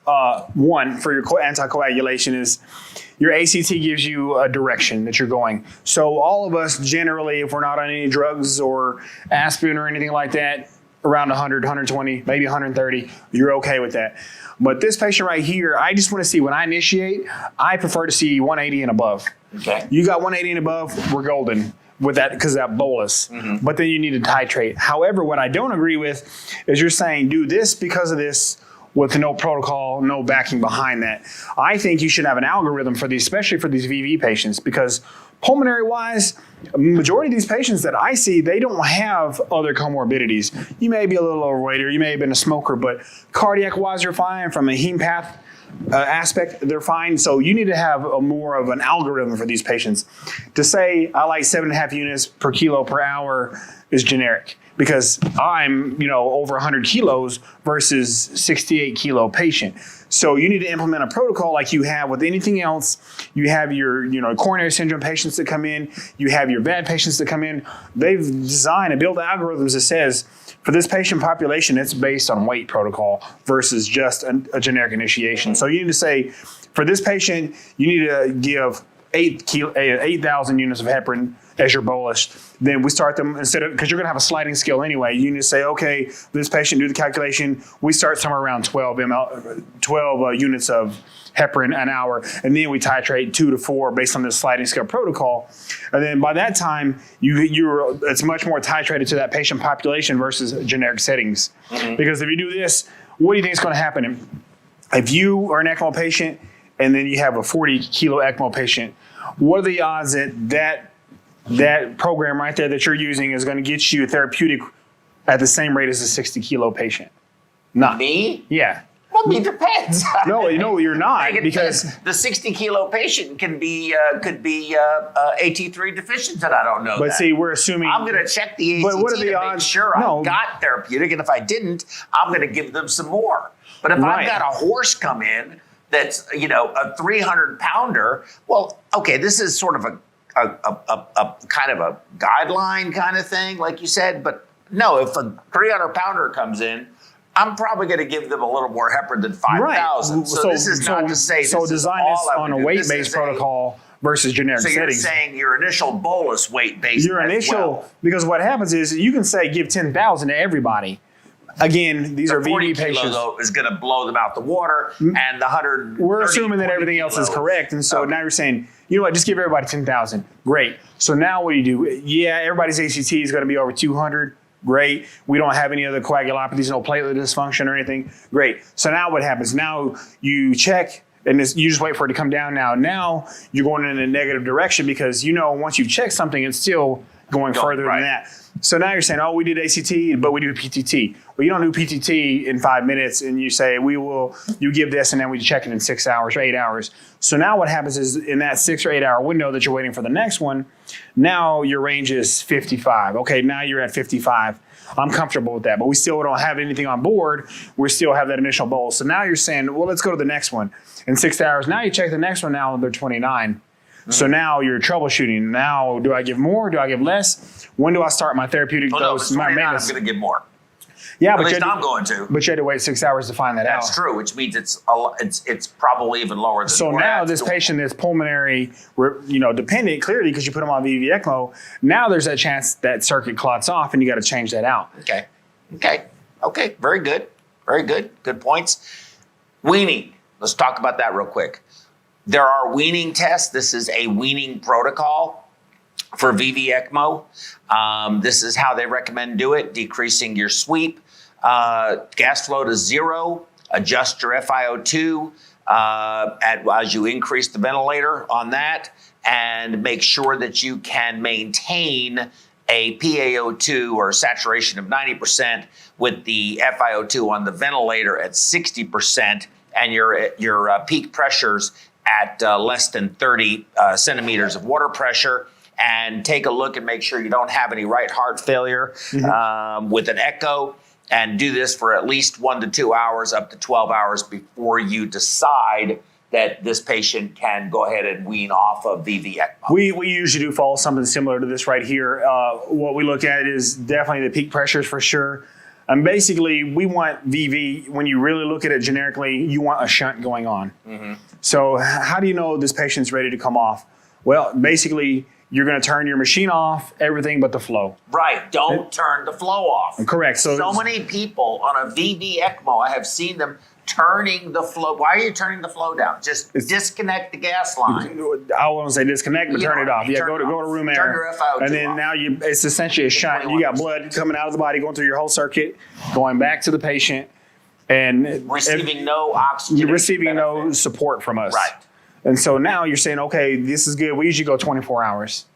one, for your anticoagulation is your ACT gives you a direction that you're going. So all of us generally, if we're not on any drugs or aspirin or anything like that, around 100, 120, maybe 130, you're okay with that. But this patient right here, I just want to see, when I initiate, I prefer to see 180 and above. Okay. You got 180 and above, we're golden with that because of that bolus. But then you need to titrate. However, what I don't agree with is you're saying do this because of this with no protocol, no backing behind that. I think you should have an algorithm for these, especially for these VV patients, because pulmonary-wise, majority of these patients that I see, they don't have other comorbidities. You may be a little overweight or you may have been a smoker, but cardiac-wise, you're fine. From a heme path aspect, they're fine. So you need to have more of an algorithm for these patients. To say I like 7.5 units per kilo per hour is generic because I'm, over 100 kilos versus 68 kilo patient. So you need to implement a protocol like you have with anything else. You have your, coronary syndrome patients that come in. You have your bad patients that come in. They've designed and built algorithms that says for this patient population, it's based on weight protocol versus just a generic initiation. So you need to say, for this patient, you need to give 8,000 units of heparin as your bolus. Then we start them because you're going to have a sliding scale anyway. You need to say, okay, this patient, do the calculation. We start somewhere around 12 units of heparin an hour, and then we titrate 2 to 4 based on this sliding scale protocol. And then by that time, it's much more titrated to that patient population versus generic settings. Because if you do this, what do you think is going to happen? If you are an ECMO patient and then you have a 40 kilo ECMO patient, what are the odds that program right there that you're using is going to get you therapeutic at the same rate as a 60 kilo patient? Not me. Yeah. Well, it depends. No, you're not, because the 60 kilo patient could be AT3 deficient, and I don't know. But see, we're assuming I'm going to check the ACT but what are the to odds? make sure I got therapeutic, and if I didn't, I'm going to give them some more. But if I've got a horse come in that's a 300-pounder, well, okay, this is sort of a kind of a guideline kind of thing, like you said. But no, if a 300-pounder comes in, I'm probably going to give them a little more heparin than 5,000. So this is not to say this so is design all this I would on a do. This weight-based is protocol versus generic So you're settings. saying your initial bolus weight-based Your as initial, well. because what happens is you can say give 10,000 to everybody. Again, these are 40 VD kilo, patients. though, is going to blow them out the water, and the 100. We're assuming that everything else is correct, and so now you're saying, you know what, just give everybody 10,000. Great. So now what do you do? Yeah, everybody's ACT is going to be over 200. Great. We don't have any other coagulopathies, no platelet dysfunction or anything. Great. So now what happens? Now you check, and you just wait for it to come down. Now you're going in a negative direction because once you've checked something, it's still going further than that. So now you're saying, oh, we did ACT, but we do PTT. Well, you don't do PTT in 5 minutes, and you say, you give this, and then we check it in 6 hours or 8 hours. So now what happens is in that 6 or 8 hour window that you're waiting for the next one, now your range is 55. Okay, now you're at 55. I'm comfortable with that, but we still don't have anything on board. We still have that initial bolus. So now you're saying, well, let's go to the next one. In 6 hours, now you check the next one, now they're 29. So now you're troubleshooting. Now, do I give more? Do I give less? When do I start my therapeutic dose? No, My 29, I'm maintenance? going to give more. Yeah, At but least I'm going to. But you had to wait 6 hours to find that out. That's true, which means it's probably even lower than. So now this patient is pulmonary, dependent clearly because you put them on VV ECMO. Now there's a chance that circuit clots off, and you got to change that out. Okay. Very good. Good points. Weaning. Let's talk about that real quick. There are weaning tests. This is a weaning protocol for VV ECMO. This is how they recommend do it, decreasing your sweep, gas flow to 0, adjust your FiO2 as you increase the ventilator on that, and make sure that you can maintain a PaO2 or saturation of 90% with the FiO2 on the ventilator at 60% and your peak pressures at less than 30 centimeters of water pressure, and take a look and make sure you don't have any right heart failure with an echo, and do this for at least 1 to 2 hours, up to 12 hours before you decide that this patient can go ahead and wean off of VV ECMO. We usually do follow something similar to this right here. What we look at is definitely the peak pressures for sure. And basically, we want VV, when you really look at it generically, you want a shunt going on. So how do you know this patient's ready to come off? Well, basically, you're going to turn your machine off, everything but the flow. Right. Don't turn the flow off. Correct. So many people on a VV ECMO, I have seen them turning the flow. Why are you turning the flow down? Just disconnect the gas line. I won't say disconnect, but turn it off. Yeah, go to room air. Turn your FiO2 and then off. now it's essentially a shunt. You got blood coming out of the body, going through your whole circuit, going back to the patient, and Receiving no oxygen. you're receiving no support from us. Right. And so now you're saying, okay, this is good. We usually go 24 hours.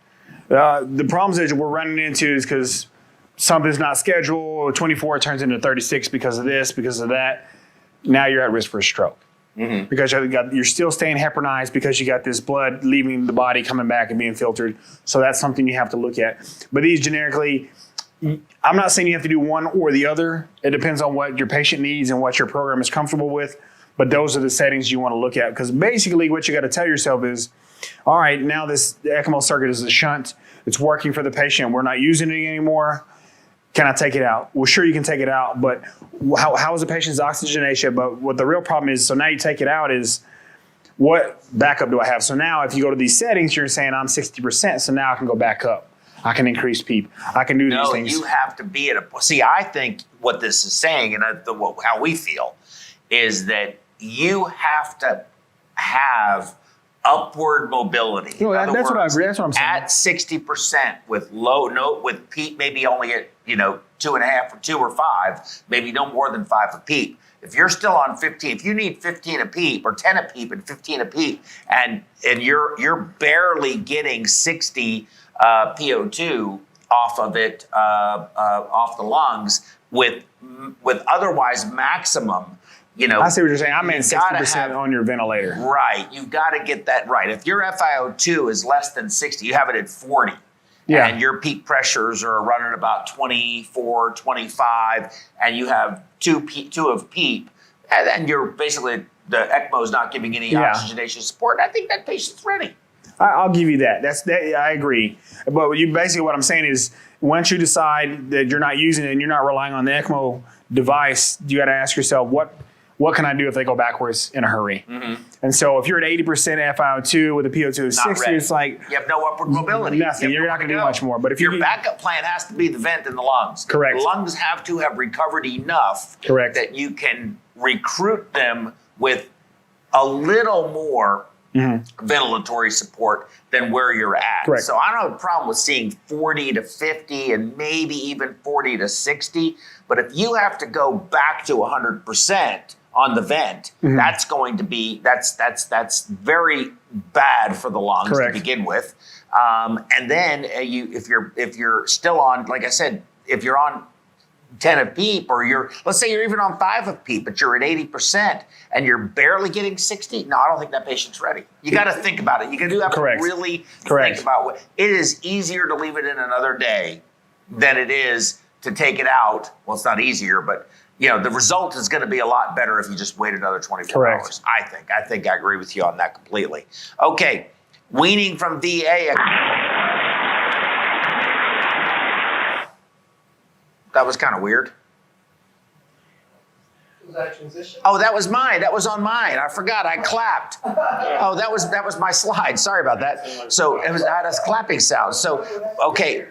The problems that we're running into is because something's not scheduled. 24 turns into 36 because of this, because of that. Now you're at risk for a stroke. Because you're still staying heparinized because you got this blood leaving the body, coming back and being filtered. So that's something you have to look at. But these generically, I'm not saying you have to do one or the other. It depends on what your patient needs and what your program is comfortable with. But those are the settings you want to look at. Because basically what you got to tell yourself is, all right, now the ECMO circuit is a shunt. It's working for the patient. We're not using it anymore. Can I take it out? Well, sure, you can take it out, but how is the patient's oxygenation? But what the real problem is, so now you take it out is, what backup do I have? So now if you go to these settings, you're saying I'm 60%, so now I can go back up. I can increase PEEP. I can do these things. You have to be at a... See, I think what this is saying, and how we feel, is that you have to have upward mobility. No, that's what I agree. That's what I'm saying. At 60% with PEEP maybe only at 2.5 or 2 or 5, maybe no more than 5 for PEEP. If you're still on 15, if you need 15 a PEEP or 10 a PEEP and 15 a PEEP, and you're barely getting 60 PO2 off of it, off the lungs with otherwise maximum. I see what you're saying. I meant 60% on your ventilator. Right. You've got to get that right. If your FiO2 is less than 60, you have it at 40. Yeah. And your peak pressures are running about 24, 25, and you have two of PEEP, and then you're basically, the ECMO is not giving any oxygenation support. I think that patient's ready. I'll give you that. I agree. But basically what I'm saying is, once you decide that you're not using it and you're not relying on the ECMO device, you got to ask yourself, what can I do if they go backwards in a hurry? And so if you're at 80% FiO2 with a PO2 of 60, ready. it's like You have no upward mobility. nothing. You have You're not nowhere going to do go. much more. But if Your you backup plan has to be the vent in the lungs. Correct. The lungs have to have recovered enough Correct. that you can recruit them with a little more ventilatory support than where you're at. Correct. So I don't have a problem with seeing 40 to 50 and maybe even 40 to 60. But if you have to go back to 100% on the vent, that's going to be that's very bad for the lungs Correct. to begin with. And then if you're still on, like I said, if you're on 10 of PEEP, or let's say you're even on 5 of PEEP, but you're at 80% and you're barely getting 60, no, I don't think that patient's ready. You got to think about it. You do have Correct. to really Correct. think about it is easier to leave it in another day than it is to take it out. Well, it's not easier, but the result is going to be a lot better if you just wait another 24 Correct. hours. I think I agree with you on that completely. Okay, weaning from VA. That was kind of weird. Was that a transition? Oh, that was mine. That was on mine. I forgot. I clapped. Oh, that was my slide. Sorry about that. So it had a clapping sound. So, okay,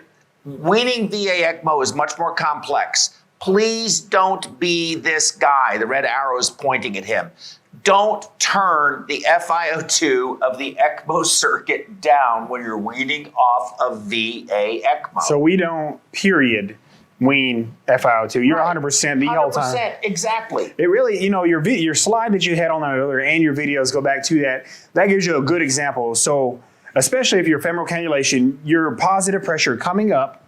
weaning VA ECMO is much more complex. Please don't be this guy. The red arrow is pointing at him. Don't turn the FiO2 of the ECMO circuit down when you're weaning off of VA ECMO. So we don't, period, wean FiO2. You're 100% the whole time. 100%, exactly. It really, your slide that you had on that earlier and your videos go back to that. That gives you a good example. So especially if you're femoral cannulation, your positive pressure coming up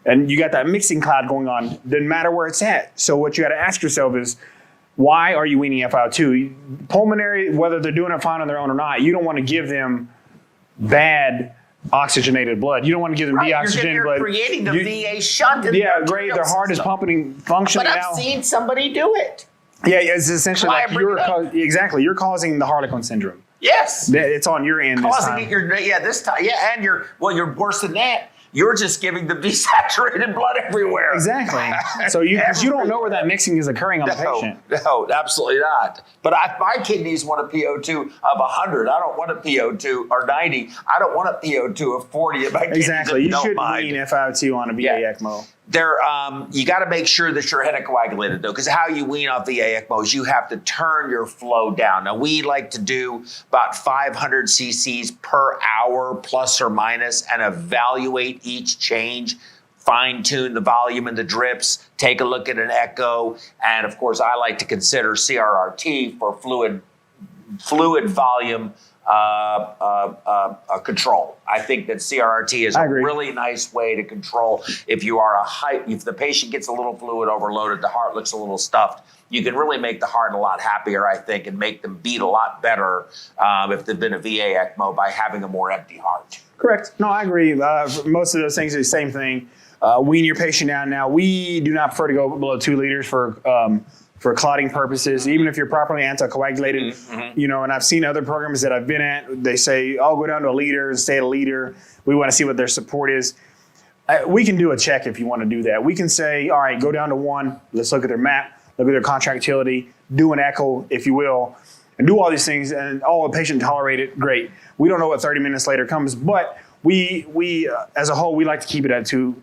and you got that mixing cloud going on, doesn't matter where it's at. So what you got to ask yourself is, why are you weaning FiO2? Pulmonary, whether they're doing it fine on their own or not, you don't want to give them bad oxygenated blood. You don't want to give them deoxygenated you're blood. creating the VA shunt. In Yeah, the great. Their heart is system. functioning But now. I've seen somebody do it. Yeah, it's essentially Why like bring it up? you're causing the Harlequin syndrome. Yes. It's on your end this Causing time. it, this time. Yeah, and you're worse than that. You're just giving them desaturated blood everywhere. Exactly. So you don't know where that mixing is occurring on the patient. No, absolutely not. But my kidneys want a PO2 of 100. I don't want a PO2 or 90. I don't want a PO2 of 40 in my kidneys. Exactly. You don't should mind. wean FiO2 on a VA ECMO. You got to make sure that you're anticoagulated though, because how you wean off VA ECMO is you have to turn your flow down. Now we like to do about 500 cc's per hour plus or minus and evaluate each change, fine tune the volume and the drips, take a look at an echo. And of course I like to consider CRRT for fluid volume control. I think that CRRT is a really nice way to control if the patient gets a little fluid overloaded, the heart looks a little stuffed. You can really make the heart a lot happier, I think, and make them beat a lot better if they've been a VA ECMO by having a more empty heart. Correct. No, I agree. Most of those things are the same thing. Wean your patient down. Now, we do not prefer to go below 2 liters for clotting purposes, even if you're properly anticoagulated, and I've seen other programs that I've been at, they say, go down to a liter and stay at a liter. We want to see what their support is. We can do a check if you want to do that. We can say, all right, go down to 1. Let's look at their map, look at their contractility, do an echo, if you will, and do all these things. And the patient tolerate it, great. We don't know what 30 minutes later comes, but we as a whole, we like to keep it at 2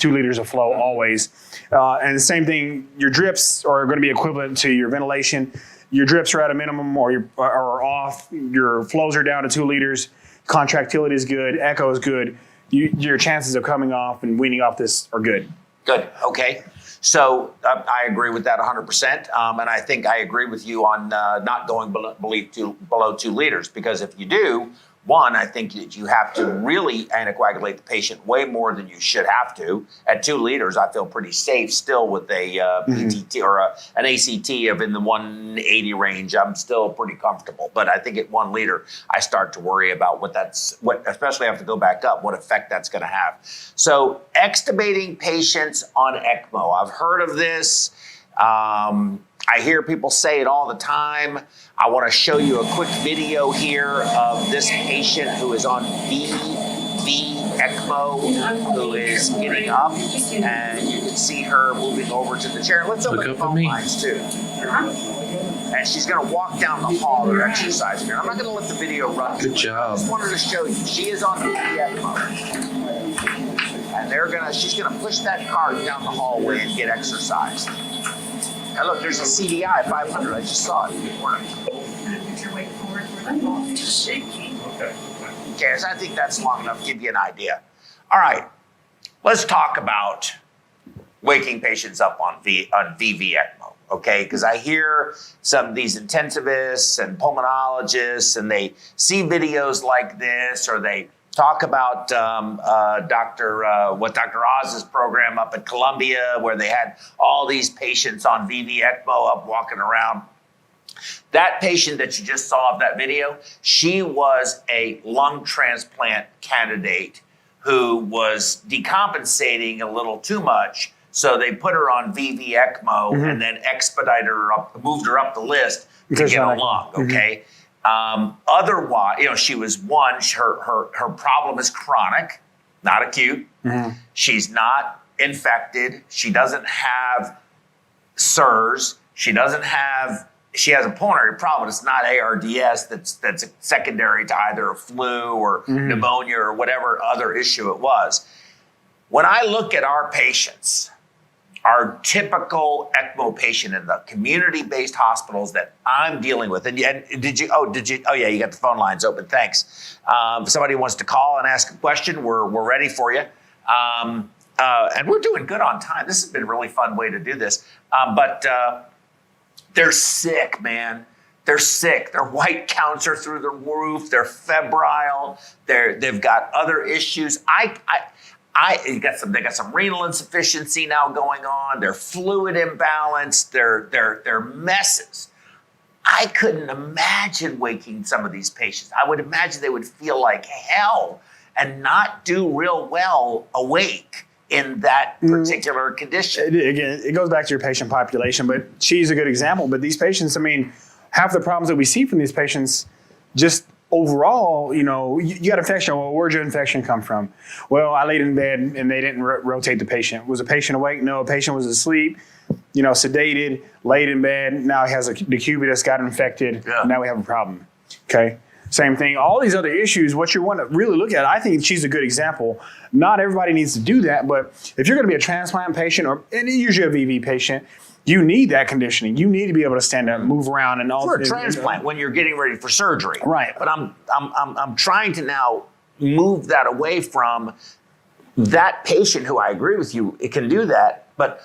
liters of flow always. And the same thing, your drips are going to be equivalent to your ventilation. Your drips are at a minimum or are off. Your flows are down to 2 liters. Contractility is good. Echo is good. Your chances of coming off and weaning off this are good. Good. Okay. So I agree with that 100%. And I think I agree with you on not going below 2 liters, because if you do, one, I think that you have to really anticoagulate the patient way more than you should have to. At 2 liters, I feel pretty safe still with a PTT or an ACT of in the 180 range. I'm still pretty comfortable. But I think at 1 liter, I start to worry about especially have to go back up, what effect that's going to have. So extubating patients on ECMO. I've heard of this. I hear people say it all the time. I want to show you a quick video here of this patient who is on VA V ECMO who is getting up, and you can see her moving over to the chair. Let's open the phone lines too. And she's going to walk down the hall. They're exercising here. I'm not going to let the video run. Good job. I just wanted to show you. She is on the ECMO. And she's going to push that cart down the hallway and get exercised. And look, there's a CDI 500. I just saw it. Okay, so I think that's long enough to give you an idea. All right, let's talk about waking patients up on VV ECMO, okay? Because I hear some of these intensivists and pulmonologists, and they see videos like this, or they talk about Dr. Oz's program up at Columbia, where they had all these patients on VV ECMO up walking around. That patient that you just saw of that video, she was a lung transplant candidate who was decompensating a little too much. So they put her on VV ECMO and then expedited her up, moved her up the list to get a lung, okay? Otherwise, she was her problem is chronic, not acute. She's not infected. She doesn't have SIRS. She has a pulmonary problem. It's not ARDS that's secondary to either a flu or pneumonia or whatever other issue it was. When I look at our patients, our typical ECMO patient in the community-based hospitals that I'm dealing with, and yeah, you got the phone lines open. Thanks. If somebody wants to call and ask a question, we're ready for you. And we're doing good on time. This has been a really fun way to do this. But they're sick, man. They're sick. Their white counts are through the roof. They're febrile. They've got other issues. They got some renal insufficiency now going on. They're fluid imbalanced. They're messes. I couldn't imagine waking some of these patients. I would imagine they would feel like hell and not do real well awake in that particular condition. Again, it goes back to your patient population, but she's a good example. But these patients, half the problems that we see from these patients, just overall, you got infection. Well, where'd your infection come from? Well, I laid in bed and they didn't rotate the patient. Was the patient awake? No, the patient was asleep, sedated, laid in bed. Now he has a decubitus, got infected. Yeah. Now we have a problem. Okay. Same thing. All these other issues, what you want to really look at, I think she's a good example. Not everybody needs to do that, but if you're going to be a transplant patient and usually a VV patient, you need that conditioning. You need to be able to stand up, move around, and all. For a transplant, when you're getting ready for surgery, right? But I'm trying to now move that away from that patient who I agree with you. It can do that, but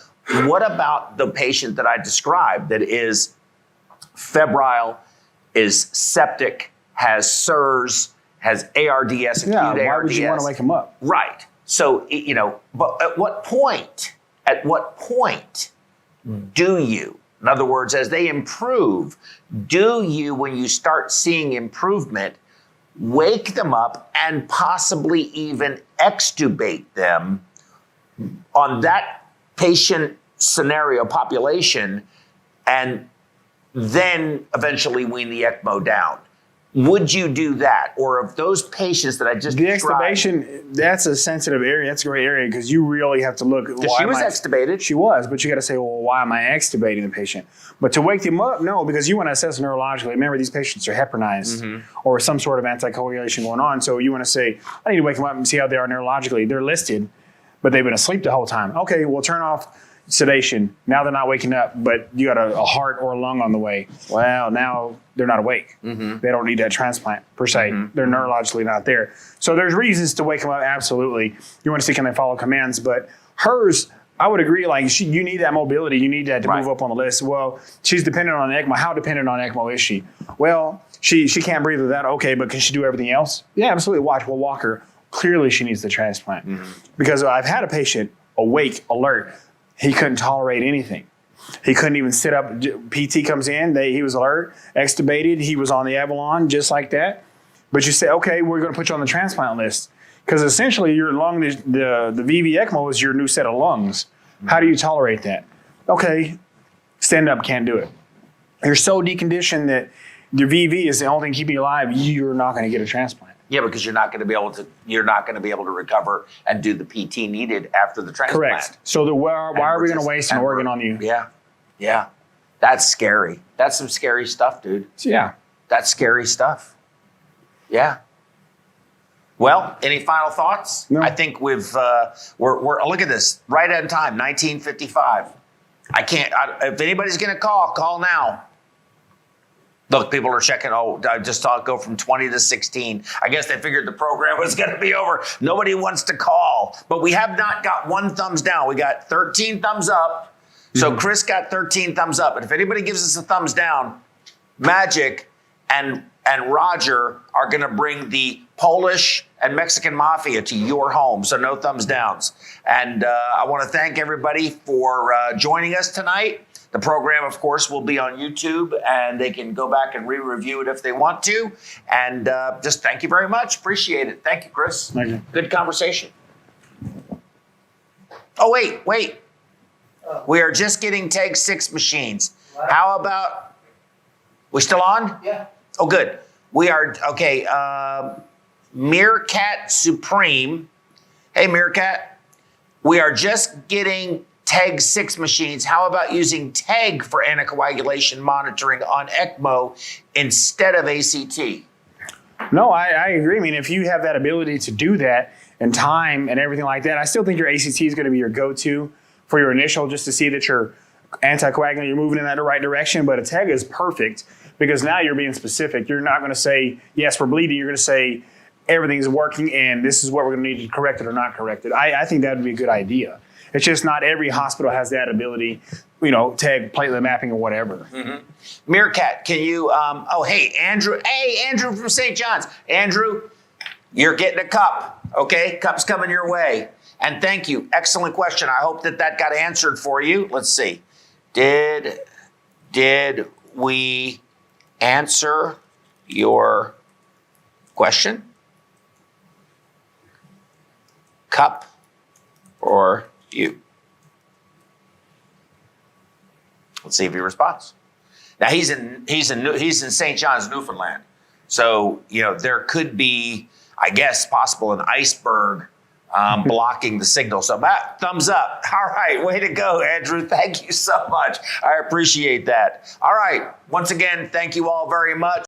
what about the patient that I described that is febrile, is septic, has SIRS, has ARDS, acute ARDS? Why would you want to wake them up? Right. So but at what point? Do you, in other words, as they improve, do you, when you start seeing improvement, wake them up and possibly even extubate them on that patient scenario population and then eventually wean the ECMO down? Would you do that? Or of those patients that I just described? Extubation, that's a sensitive area. That's a great area because you really have to look. She was extubated. She was, but you got to say, well, why am I extubating the patient? But to wake them up, no, because you want to assess neurologically. Remember, these patients are heparinized or some sort of anticoagulation going on. So you want to say, I need to wake them up and see how they are neurologically. They're listed, but they've been asleep the whole time. Okay, we'll turn off sedation. Now they're not waking up, but you got a heart or a lung on the way. Well, now they're not awake. They don't need that transplant per se. They're neurologically not there. So there's reasons to wake them up. Absolutely. You want to see, can they follow commands? But hers, I would agree. Like you need that mobility. You need that to move up on the list. Well, she's dependent on ECMO. How dependent on ECMO is she? Well, she can't breathe with that. Okay, but can she do everything else? Yeah, absolutely. We'll walk her. Clearly, she needs the transplant because I've had a patient awake, alert. He couldn't tolerate anything. He couldn't even sit up. PT comes in. He was alert, extubated. He was on the Avalon just like that. But you say, okay, we're going to put you on the transplant list because essentially your lung, the VV ECMO is your new set of lungs. How do you tolerate that? Okay, stand up, can't do it. You're so deconditioned that your VV is the only thing keeping you alive. You're not going to get a transplant. Yeah, because you're not going to be able to recover and do the PT needed after the transplant. Correct. So why are we going to waste an organ on you? Yeah, yeah, that's scary. That's some scary stuff, dude. Yeah. That's scary stuff. Yeah. Well, any final thoughts? No. I think we're look at this, right on time, 1955. If anybody's going to call now. Look, people are checking. Oh, I just saw it go from 20 to 16. I guess they figured the program was going to be over. Nobody wants to call, but we have not got one thumbs down. We got 13 thumbs up. So Chris got 13 thumbs up. And if anybody gives us a thumbs down, Magic and Roger are going to bring the Polish and Mexican mafia to your home. So no thumbs downs. And I want to thank everybody for joining us tonight. The program, of course, will be on YouTube, and they can go back and re-review it if they want to. And just thank you very much. Appreciate it. Thank you, Chris. Thank you. Good conversation. Oh, wait. We are just getting TEG 6 machines. How about, we still on? Yeah. Oh, good. We are, okay, Meerkat Supreme. Hey, Meerkat. We are just getting TEG 6 machines. How about using TEG for anticoagulation monitoring on ECMO instead of ACT? No, I agree. I mean, if you have that ability to do that and time and everything like that, I still think your ACT is going to be your go-to for your initial, just to see that you're anticoagulant, you're moving in that right direction. But a TEG is perfect because now you're being specific. You're not going to say, yes, we're bleeding. You're going to say, everything's working and this is what we're going to need to correct it or not correct it. I think that would be a good idea. It's just not every hospital has that ability, TEG, platelet mapping or whatever. Mm-hmm. Meerkat, can you, hey, Andrew. Hey, Andrew from St. John's. Andrew, you're getting a cup, okay? Cup's coming your way. And thank you. Excellent question. I hope that got answered for you. Let's see. Did we answer your question? Cup or you? Let's see if he responds. Now he's in St. John's, Newfoundland. So, there could be, I guess, possible an iceberg blocking the signal. So Matt, thumbs up. All right, way to go, Andrew. Thank you so much. I appreciate that. All right, once again, thank you all very much.